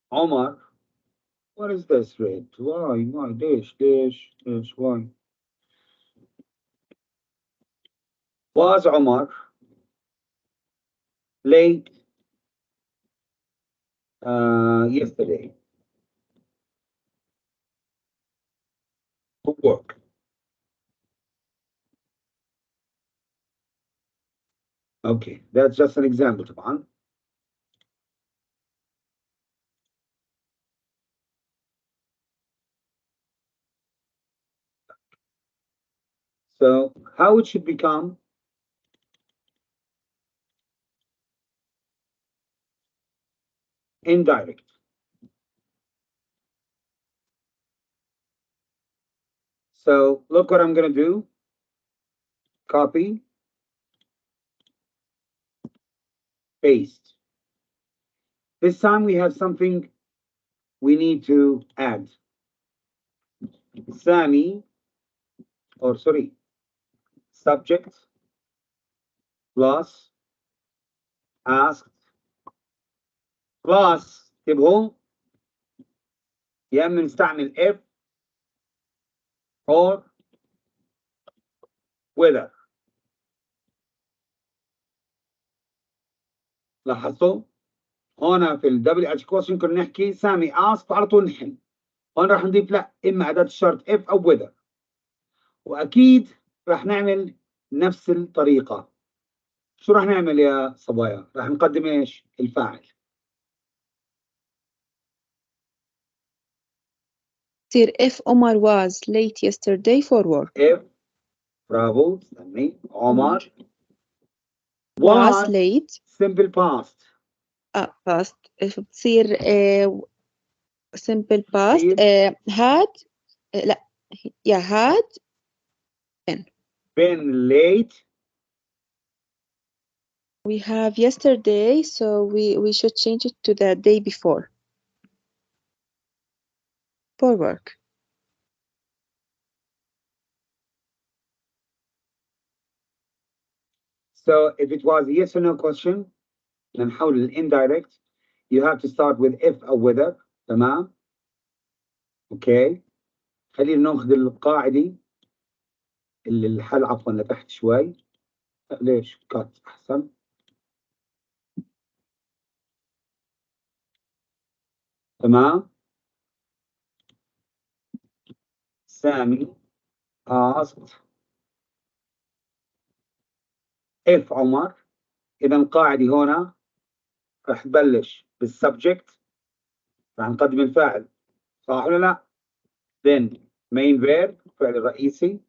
Omar, what is this red? Why, dash, why? Was Omar late yesterday to work? Okay, that's just an example, طبعا. So how it should become? Indirect. So look what I'm going to do. Copy, paste. This time we have something we need to add. Sami, or sorry, subject plus asked plus تبهو يا اما نستعمل if or whether. لاحظتوا؟ هنا في ال WH question كنا نحكي سامي ask وعلى طول نحل. هون راح نضيف لا إما أداة الشرط if أو whether. وأكيد راح نعمل نفس الطريقة. شو راح نعمل يا صبايا؟ راح نقدم إيش؟ الفاعل. تصير if Omar was late yesterday for work. if برافو استني عمر was late simple past. past. if بتصير simple past had لا yeah had been late. we have yesterday, so we should change it to the day before for work. So if it was a yes or no question نحول ال indirect you have to start with if أو whether. تمام. اوكي خلينا ناخذ القاعدة اللي الحل عفوا لتحت شوي. ليش كات أحسن. تمام. سامي asked if عمر. إذا القاعدة هنا راح تبلش بالسبجكت راح نقدم الفاعل صح ولا لا؟ then main verb فعل الرئيسي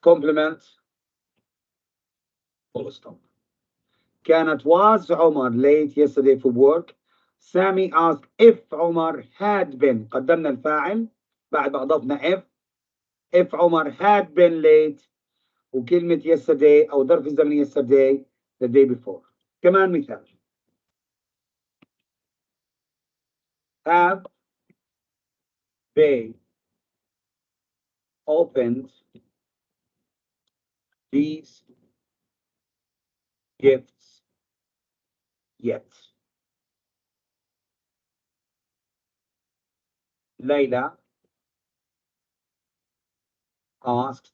complement full stop. كانت was عمر late yesterday for work. سامي asked if عمر had been. قدمنا الفاعل بعد ما أضفنا if عمر had been late وكلمة yesterday أو ظرف الزمن yesterday the day before. كمان مثال have they opened these gifts yet. Layla asked.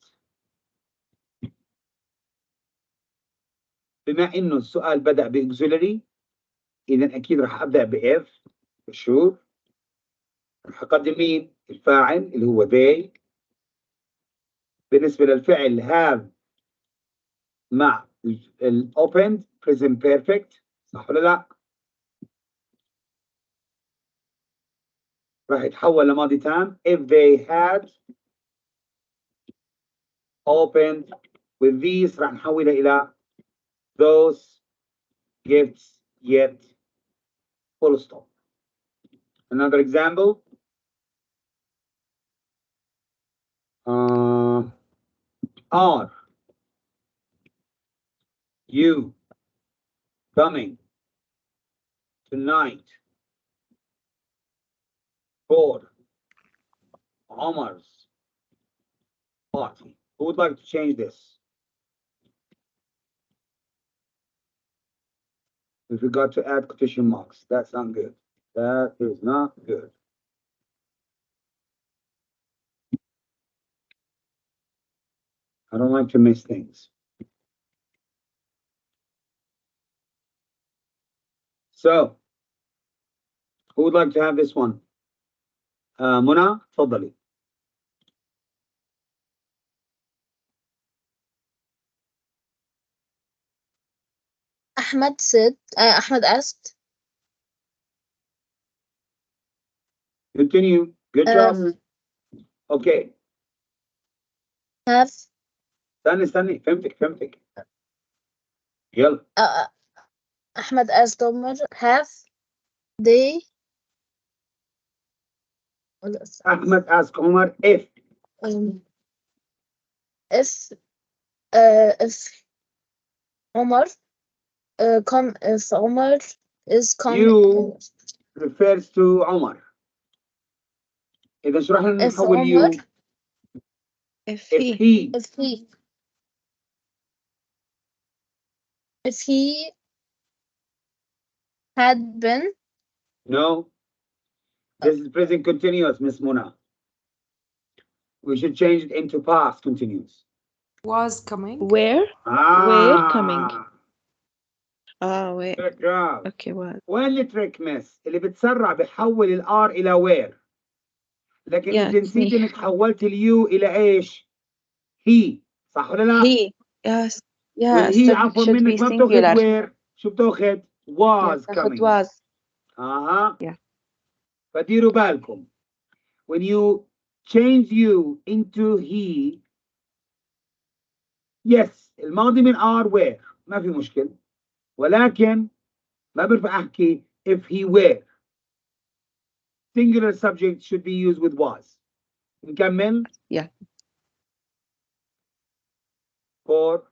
بما إنه السؤال بدأ بauxiliary إذا أكيد راح أبدأ بإف sure. راح أقدم مين؟ الفاعل اللي هو they. بالنسبة للفعل have مع ال opened present perfect صح ولا لا؟ راح يتحول لماضي تام if they had opened with these راح نحولها إلى those gifts yet full stop. Another example are you coming tonight for Omar's party? Who would like to change this? We forgot to add quotation marks. That's not good. That is not good. I don't like to miss things. So, who would like to have this one? منى تفضلي. Ahmed said, Ahmed asked, Continue. Good job. Okay. have استني فهمتك. يلا. Ahmed asked Omar, have they Ahmed asked Omar if Omar if Omar is coming. You refers to Omar. إذا شو راح نحول you? if he had been. No. This is present continuous, Miss Muna. We should change it into past continuous. Was coming. Where coming. where. Good job. Okay, was. وين التريك مس؟ اللي بتسرع بحول الار الى وير. لكن انت نسيت انك حولت اليو الى ايش؟ هي، صح ولا لا؟ He. Yes. والهي So عفوا should منك be ما بتاخذ singular. وير، شو بتاخذ؟ was تاخد coming. was. اها. Yeah. فديروا بالكم. When you change you into he, yes الماضي من are were ما في مشكل، ولكن ما بنفع احكي if he were. Singular subject should be used with was. نكمل. Yeah. For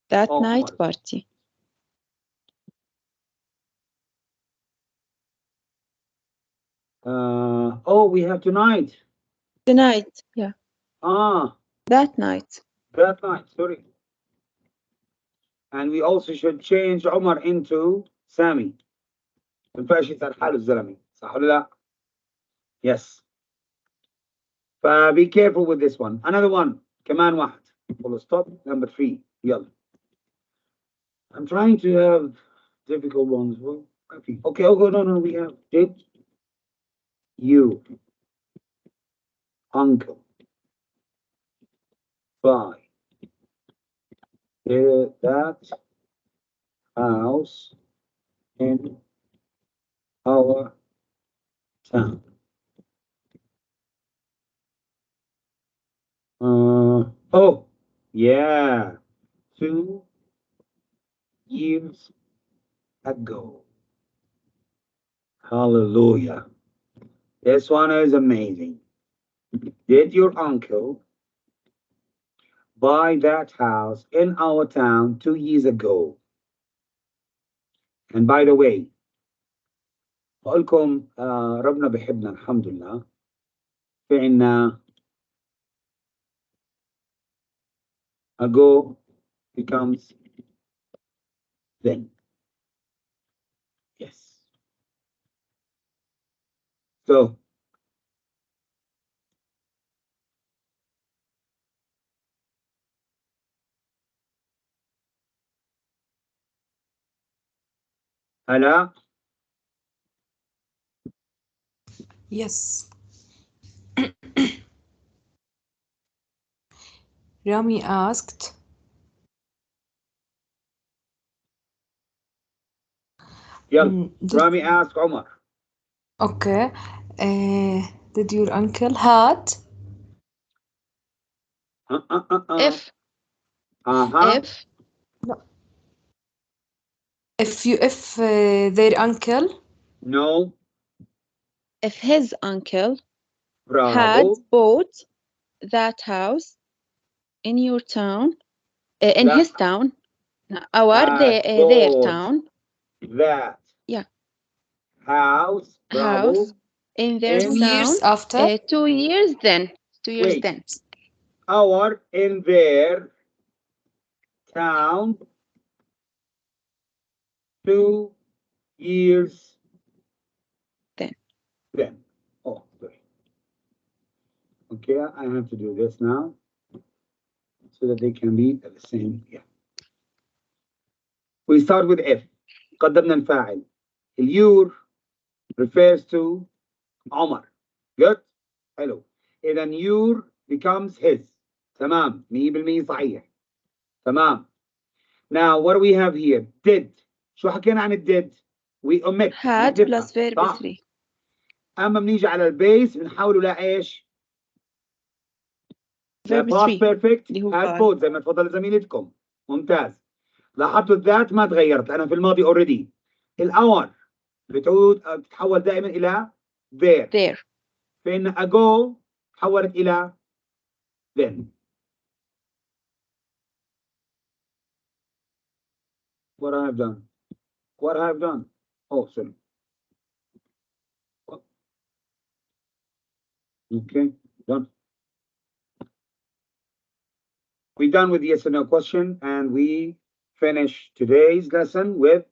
That Oh, night Omar. party. We have tonight. Tonight. Yeah. That night. sorry. And we also should change Omar into Sami. ما ينفعش يصير حاله الزلمه، صح ولا لا؟ Yes. Be careful with this one. Another one. كمان واحد. Full stop. Number 3. يلا. I'm trying to have difficult ones. Okay. No. We have did you uncle buy that house in our town? Yeah. 2 years ago. Hallelujah. This one is amazing. Did your uncle buy that house in our town 2 years ago? And by the way, بقولكم ربنا بحبنا الحمد لله. في عنا ago becomes then. Yes. So Hala? Yes. Rami asked. Rami asked Omar. Okay. Did your uncle had? If. If. No. If their uncle. No. If his uncle Bravo. had bought that house in your town, in لا. his town, their town. That. Yeah. House. Bravo. House in their In 2 town. years after. 2 years then. 2 years Wait. then. Our in their town 2 years then. Oh, sorry. Okay, I have to do this now so that they can be at the same. Yeah. We start with if. قدمنا الفاعل. اليور refers to عمر. Good. حلو. إذا your becomes his. تمام. 100% صحيح. تمام. Now what do we have here? Did. شو حكينا عن الدid؟ We omit. had plus verb 3. أما بنيجي على البيس بنحوله لإيش؟ verb past 3 perfect اللي هو had both زي ما تفضل زميلتكم. ممتاز. لاحظتوا الذات ما تغيرت لأنها في الماضي already. الأور بتتحول دائما إلى there. فإن ago تحولت إلى then. What I have done? Oh, sorry. Okay, done. We're done with the yes or no question, and we finish today's lesson with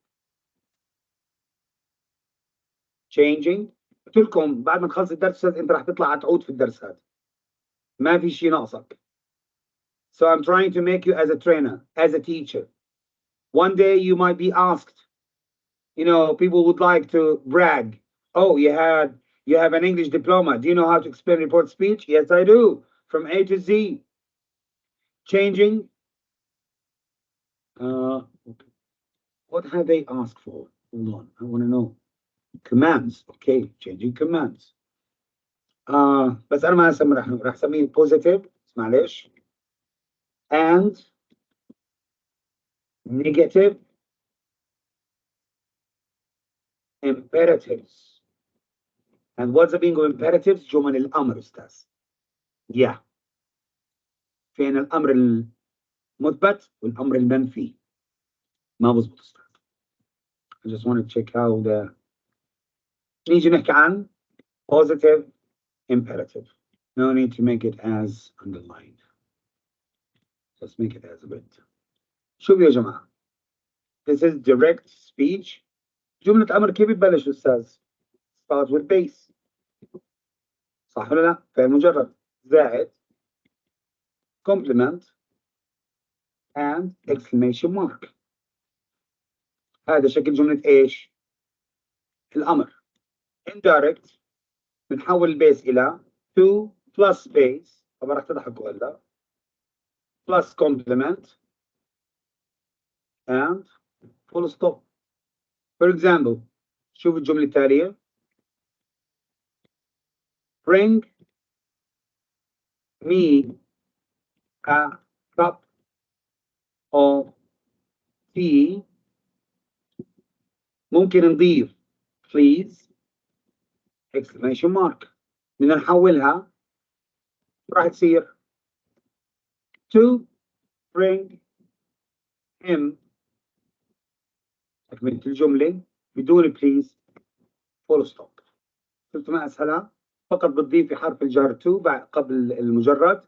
changing قلت لكم بعد ما تخلص الدرس انت راح تطلع تعود في الدرس هذا، ما في شيء ناقصك. So I'm trying to make you as a trainer, as a teacher. One day you might be asked, you know, people would like to brag. Oh, you have an English diploma. Do you know how to explain report speech? Yes, I do. From A to Z. Changing. What have they asked for? Hold on, I want to know. Commands. Okay, changing commands. بس أنا ما أسمي راح أسميه positive. معلش. And negative imperatives. And what's the meaning of imperatives? جمل الأمر أستاذ. Yeah. فين الأمر المثبت والأمر المنفي؟ ما بزبط أستاذ. I just want to check how the. نيجي نحكي عن positive imperative. No need to make it as underlined. Just make it as a bit. شوفوا يا جماعة. This is direct speech. جملة أمر كيف بتبلش أستاذ؟ Start with base. صح ولا لا؟ فعل مجرد زائد complement and exclamation mark. هذا شكل جملة إيش؟ الأمر. Indirect بنحول البيس إلى to plus base. طبعا راح تضحكوا هلا. Plus complement and full stop. For example, شوف الجملة التالية. Bring me a cup of tea. ممكن نضيف please exclamation mark. بدنا نحولها راح تصير to bring him. تكملة الجملة بدون please full stop. شفتوا ما أسهلها؟ فقط بتضيفي حرف الجر to بعد قبل المجرد،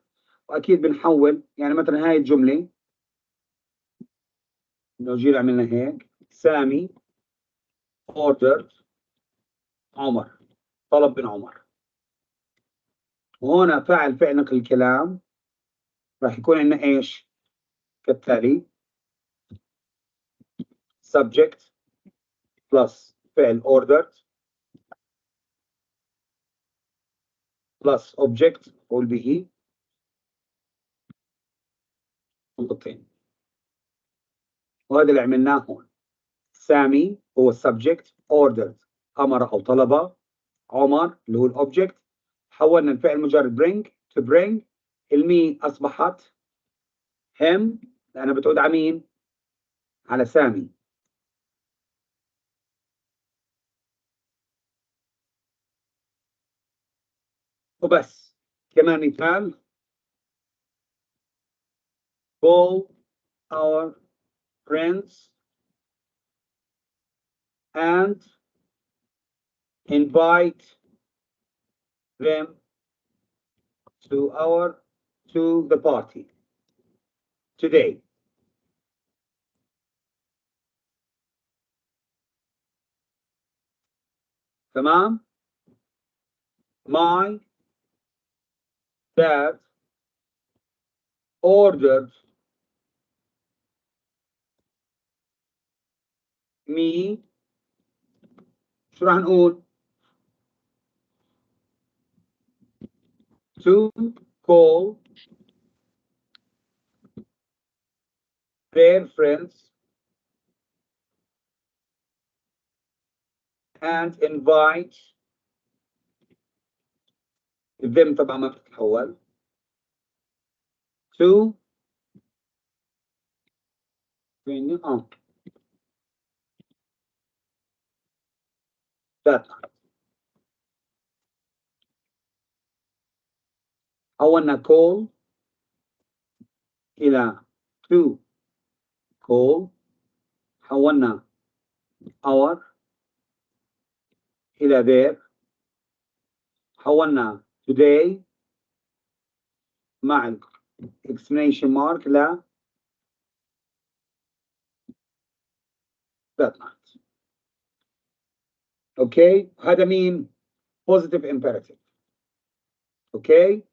وأكيد بنحول. يعني مثلا هاي الجملة لو جينا عملنا هيك سامي ordered عمر، طلب من عمر. وهنا فاعل فعل نقل الكلام راح يكون عندنا ايش؟ كالتالي subject plus فعل ordered plus object will be نقطتين. وهذا اللي عملناه هون. سامي هو السبجكت، ordered أمر أو طلب، عمر اللي هو الأوبجكت. حولنا الفعل مجرد bring to bring. المي أصبحت him لأنها بتعود على مين؟ على سامي. وبس. كمان مثال call our friends and invite them to the party today. تمام. My dad ordered me. شو راح نقول؟ to call their friends and invite them. طبعا ما بتتحول to that night. حولنا call إلى to call. حولنا our إلى their. حولنا today مع exclamation mark لا that night. اوكي. هذا مين؟ positive imperative. اوكي،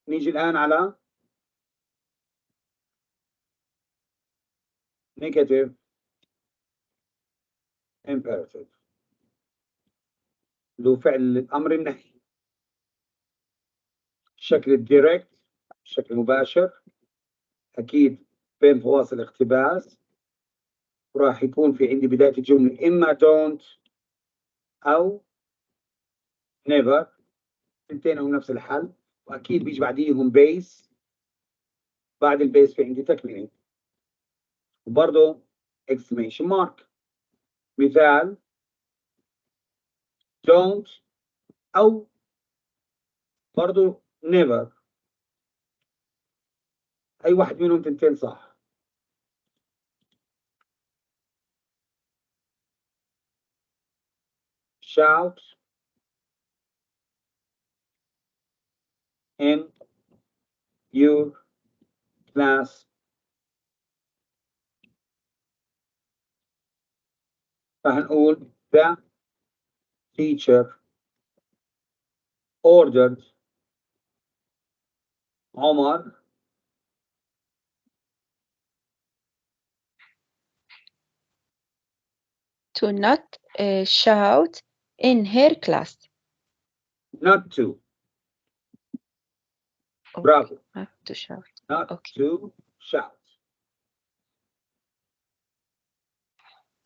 نيجي الآن على negative imperative، له فعل الأمر النهي، الشكل الديركت، الشكل المباشر، أكيد بين فواصل اقتباس، وراح يكون في عندي بداية الجملة إما don't أو never، الاثنين هم نفس الحل، وأكيد بيجي بعديهم base، بعد البيس في عندي تكملة، وبرضه exclamation mark. مثال don't أو برضه never، أي واحد منهم تنتين صح. shout in your class. فهنقول the teacher ordered عمر to not shout in her class. not to. Okay, Bravo. not to shout. Not Okay. to shout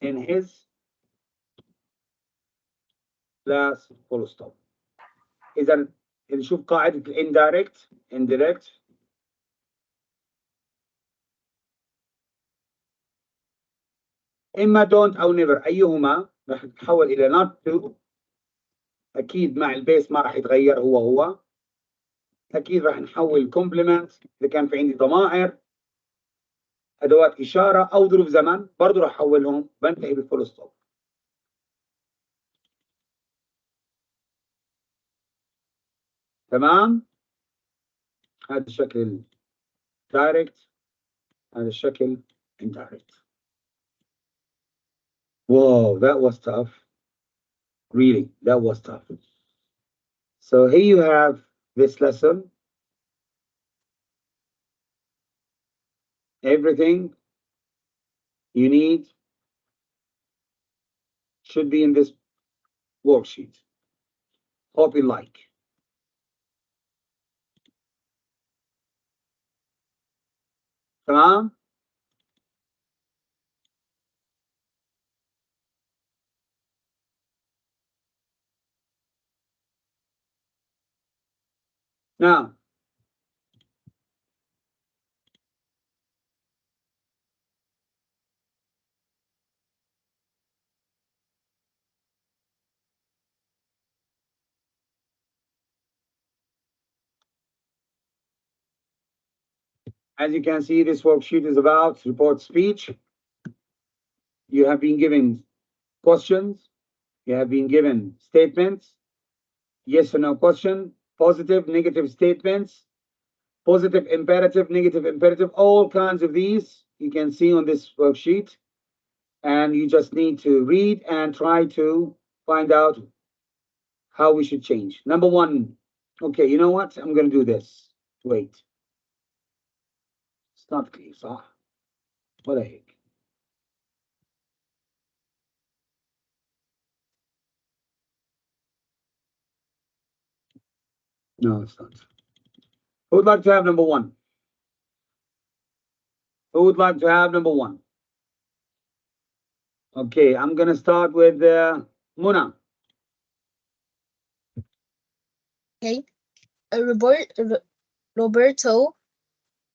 in his class full stop. إذا نشوف قاعدة الانdirect indirect. إما don't أو never، أيهما راح تتحول إلى not to. أكيد مع البيس ما راح يتغير، هو أكيد راح نحول complement إذا كان في عندي ضمائر، أدوات إشارة أو ظروف زمن، برضه راح أحولهم، بنتهي بالفول ستوب. تمام؟ هذا الشكل direct، هذا الشكل indirect. Whoa, that was tough. Really, that was tough. So here you have this lesson. Everything you need should be in this worksheet. Hope you like. تمام؟ Now, as you can see, this worksheet is about report speech. You have been given questions. You have been given statements. Yes or no question, positive, negative statements, positive imperative, negative imperative, all kinds of these you can see on this worksheet. And you just need to read and try to find out how we should change. Number one, okay, you know what? I'm going to do this. Wait. It's not clear, صح? What the heck? No, it's not. Who would like to have number one? Who would like to have number one? Okay, I'm going to start with Muna. Okay. Roberto,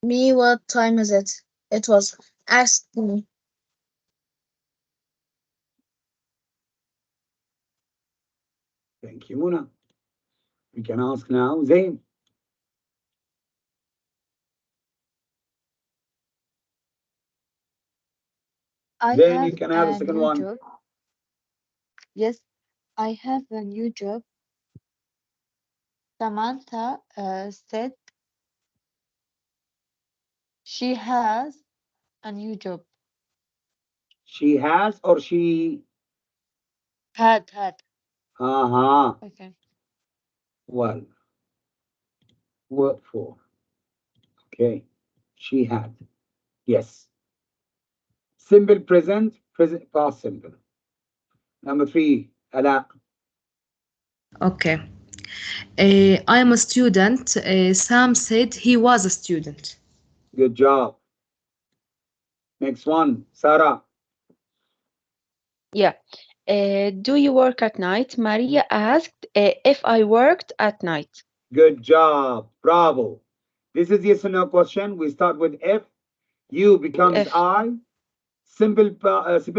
me, what time is it? It was asked me. Thank you, Muna. We can ask now Zain. Then you can have the second one. Job. Yes, I have a new job. Samantha said she has a new job. She has or she Had. Okay. Well, work for. Okay. She had. Yes. Simple present, present past simple. Number 3, Ala. Okay. I am a student. Sam said he was a student. Good job. Next one, Sarah. Yeah. Do you work at night? Maria asked if I worked at night. Good job. Bravo. This is yes or no question. We start with if. You becomes If. I. Simple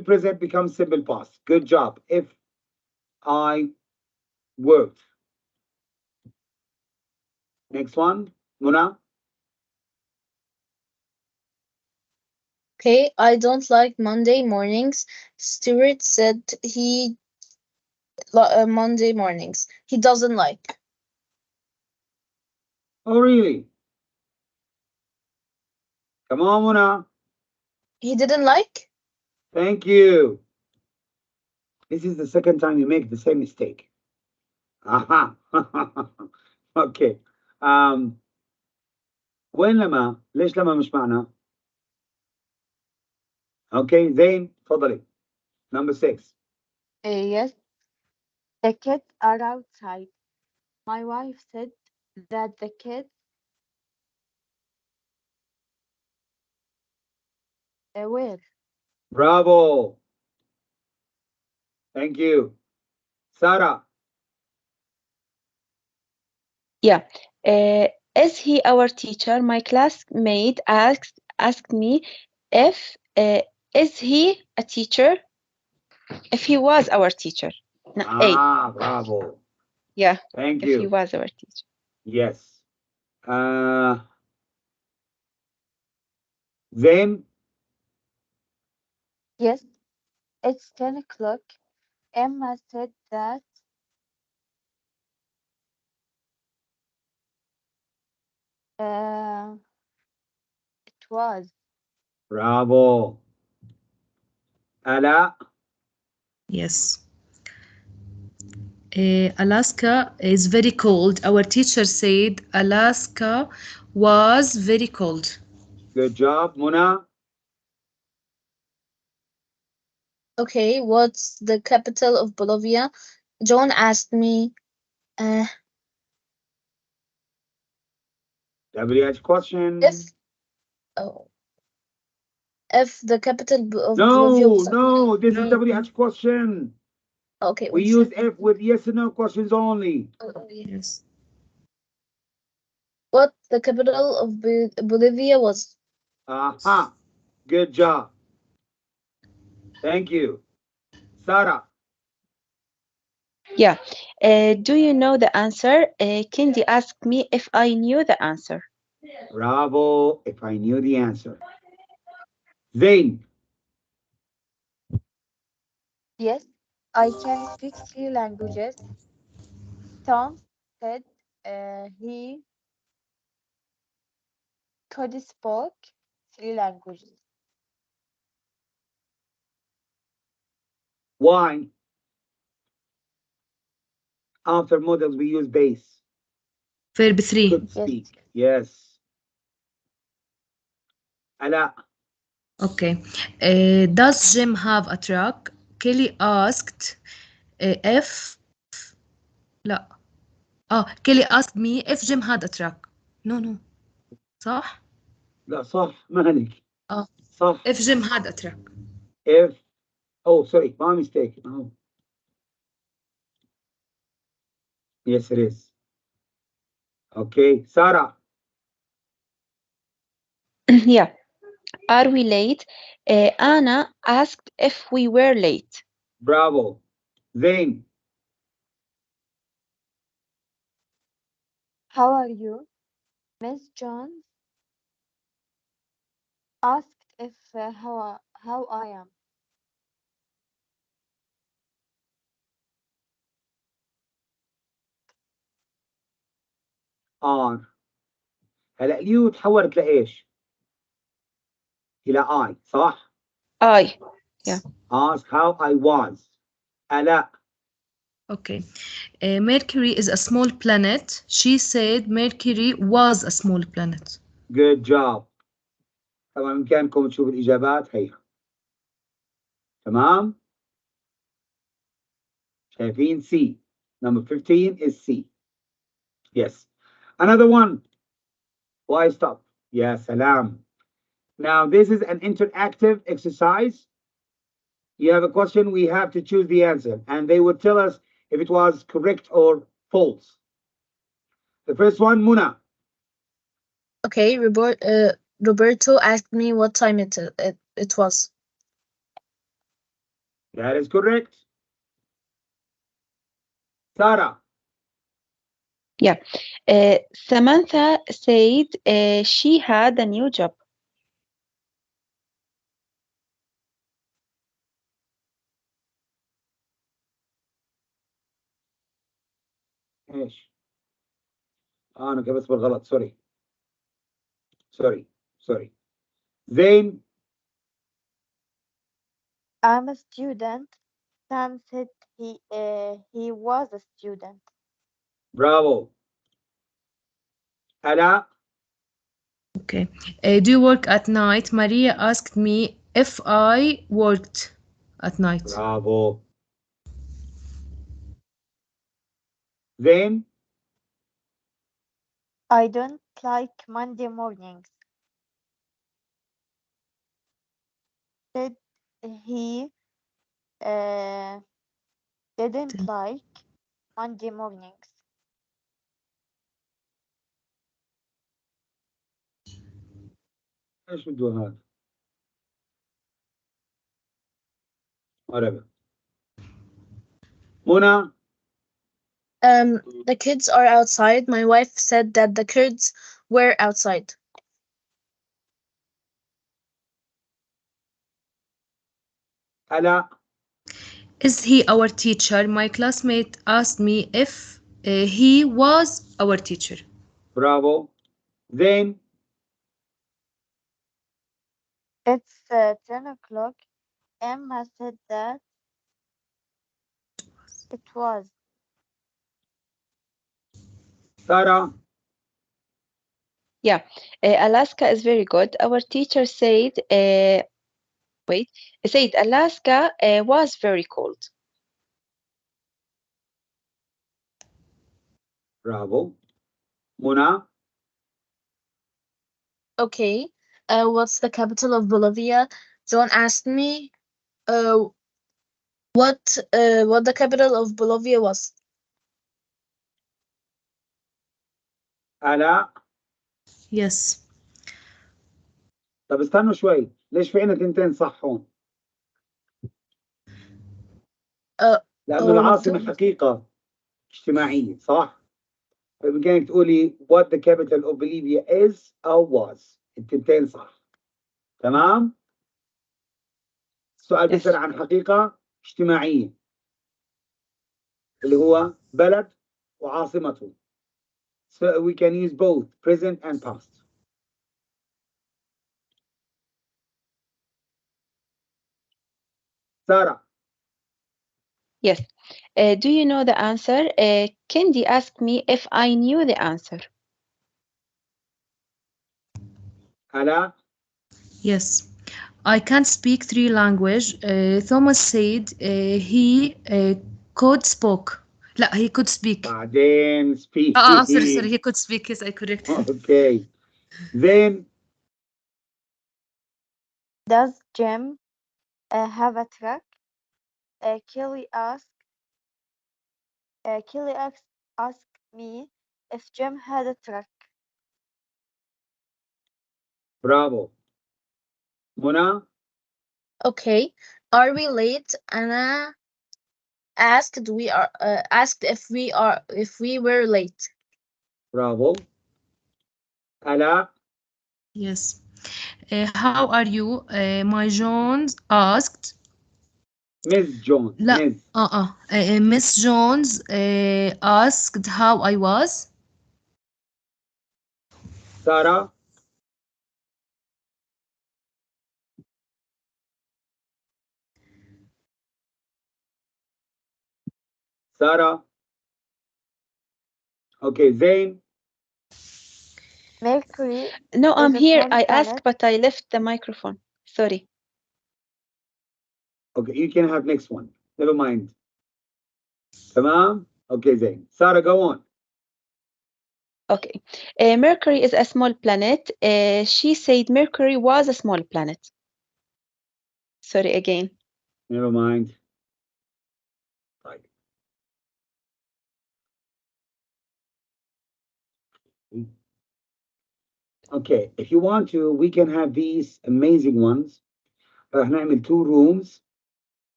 present becomes simple past. Good job. If I worked. Next one, Muna. Okay, I don't like Monday mornings. Stuart said he Monday mornings. He doesn't like. Oh, really? Come on, Muna. He didn't like? Thank you. This is the second time you make the same mistake. Aha. Okay. وين لما؟ ليش لما مش معنا؟ Okay, زين تفضلي. Number 6. Yes, the kids are outside. My wife said that the kids were. Bravo. Thank you. Sarah. Yeah. Is he our teacher? My classmate asked me if is he a teacher? If he was our teacher. No, Bravo. Yeah. Thank If he you. was our teacher. Yes. Zain. Yes, it's 10 o'clock. Emma said that it was. Bravo. Ala. Yes. Alaska is very cold. Our teacher said Alaska was very cold. Good job, Muna. Okay, what's the capital of Bolivia? John asked me. WH question. If the capital of Bolivia was... No, this No. is WH question. Okay, We use F with yes and no questions only. Yes. What the capital of Bolivia was? Aha. Good job. Thank you. Sarah. Yeah. Do you know the answer? Kendi asked me if I knew the answer. Bravo. If I knew the answer. Zain. Yes, I can speak 3 languages. Tom said he could speak 3 languages. Why? After models, we use base. Verb 3. Could speak. Yes. Ala. Okay. Does Jim have a truck? Kelly asked if... لا. Kelly asked me if Jim had a truck. No. صح؟ لا صح ما عليك. صح. If Jim had a truck. If. Oh, sorry. My mistake. Oh. Yes, it is. Okay. Sarah. Yeah. Are we late? Anna asked if we were late. Bravo. Zain. How are you? Miss Jones asked if how I am. are. هلا اليو تحولت لإيش؟ إلى I صح؟ I. Yeah. Ask how I was. ألا. Okay. Mercury is a small planet. She said Mercury was a small planet. Good job. طبعا بإمكانكم تشوفوا الإجابات هي. تمام؟ شايفين C. Number 15 is C. Yes. Another one. Why stop? Yeah, salam. Now, this is an interactive exercise. You have a question, we have to choose the answer, and they would tell us if it was correct or false. The first one, Muna. Okay, Roberto asked me what time it was. That is correct. Sarah. Yeah. Samantha said she had a new job. ايش؟ انا كبست بالغلط. sorry. Zain. I'm a student. Sam said he was a student. Bravo. Ala. Okay. Do you work at night? Maria asked me if I worked at night. Bravo. Zain. I don't like Monday mornings. Said he didn't like Monday mornings. ايش بده هذا؟ whatever. Muna. The kids are outside. My wife said that the kids were outside. Ala. Is he our teacher? My classmate asked me if he was our teacher. Bravo. Zain. It's 10 o'clock. Emma said that it was. Sarah. Yeah. Alaska is very good. Our teacher said, said Alaska was very cold. Bravo. Muna. Okay. What's the capital of Bolivia? John asked me what the capital of Bolivia was. Ala. Yes. طب استنوا شوي، ليش في عنا تنتين صح هون؟ لأنه العاصمة حقيقة اجتماعية، صح؟ بإمكانك تقولي what the capital of Bolivia is أو was. التنتين صح. تمام؟ السؤال بيسأل عن حقيقة اجتماعية اللي هو بلد وعاصمته. So we can use both present and past. Sarah. Yes. Do you know the answer? Kendi asked me if I knew the answer. Ala. Yes. I can't speak 3 languages. Thomas said he could spoke. لا, he could speak. بعدين speak. sorry. He could speak. Yes, I corrected. Okay. Then. Does Jim have a truck? Kelly asked me if Jim had a truck. Bravo. Muna. Okay. Are we late? Anna asked if we were late. Bravo. Ala. Yes. How are you? My Jones asked. Miss Jones. لا. Miss Jones asked how I was. Sarah. Sarah. Okay, Zain. Mercury No, I'm is a here. small I asked, planet. but I left the microphone. Sorry. Okay, you can have next one. Never mind. Tamam? Okay, Zain. Sarah, go on. Okay. Mercury is a small planet. She said Mercury was a small planet. Sorry again. Never mind. Right. Okay, if you want to, we can have these amazing ones. راح نعمل 2 rooms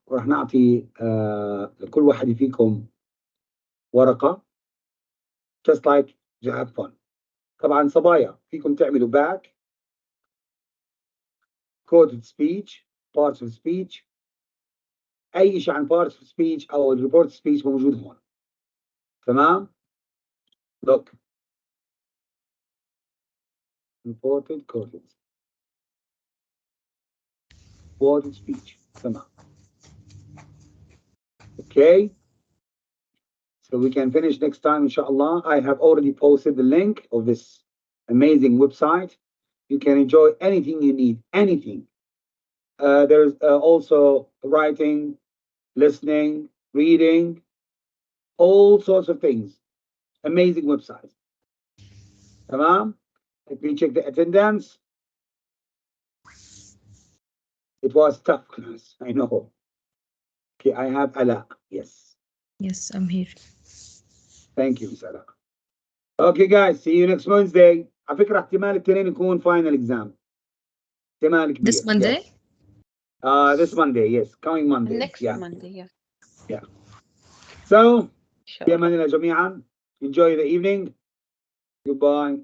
وراح نعطي لكل واحد فيكم ورقة just like to have fun. طبعا صبايا فيكم تعملوا back quoted speech, parts of speech, أي شيء عن parts of speech أو report speech موجود هون. تمام؟ look. Reported, quoted speech. تمام. Okay. So we can finish next time, inshallah. I have already posted the link of this amazing website. You can enjoy anything you need, anything. There's also writing, listening, reading, all sorts of things. Amazing website. Tamam? Let me check the attendance. It was tough class, I know. Okay, I have Ala. Yes. Yes, I'm here. Thank you, Salah. Okay, guys, see you next Wednesday. على فكرة احتمال الاثنين يكون final exam. احتمال كبير. This Monday? Yes. This Monday, yes. Coming Monday. Next Yeah. Monday, yeah. Yeah. So, Sure. في أمان الله جميعا. Enjoy the evening. Goodbye.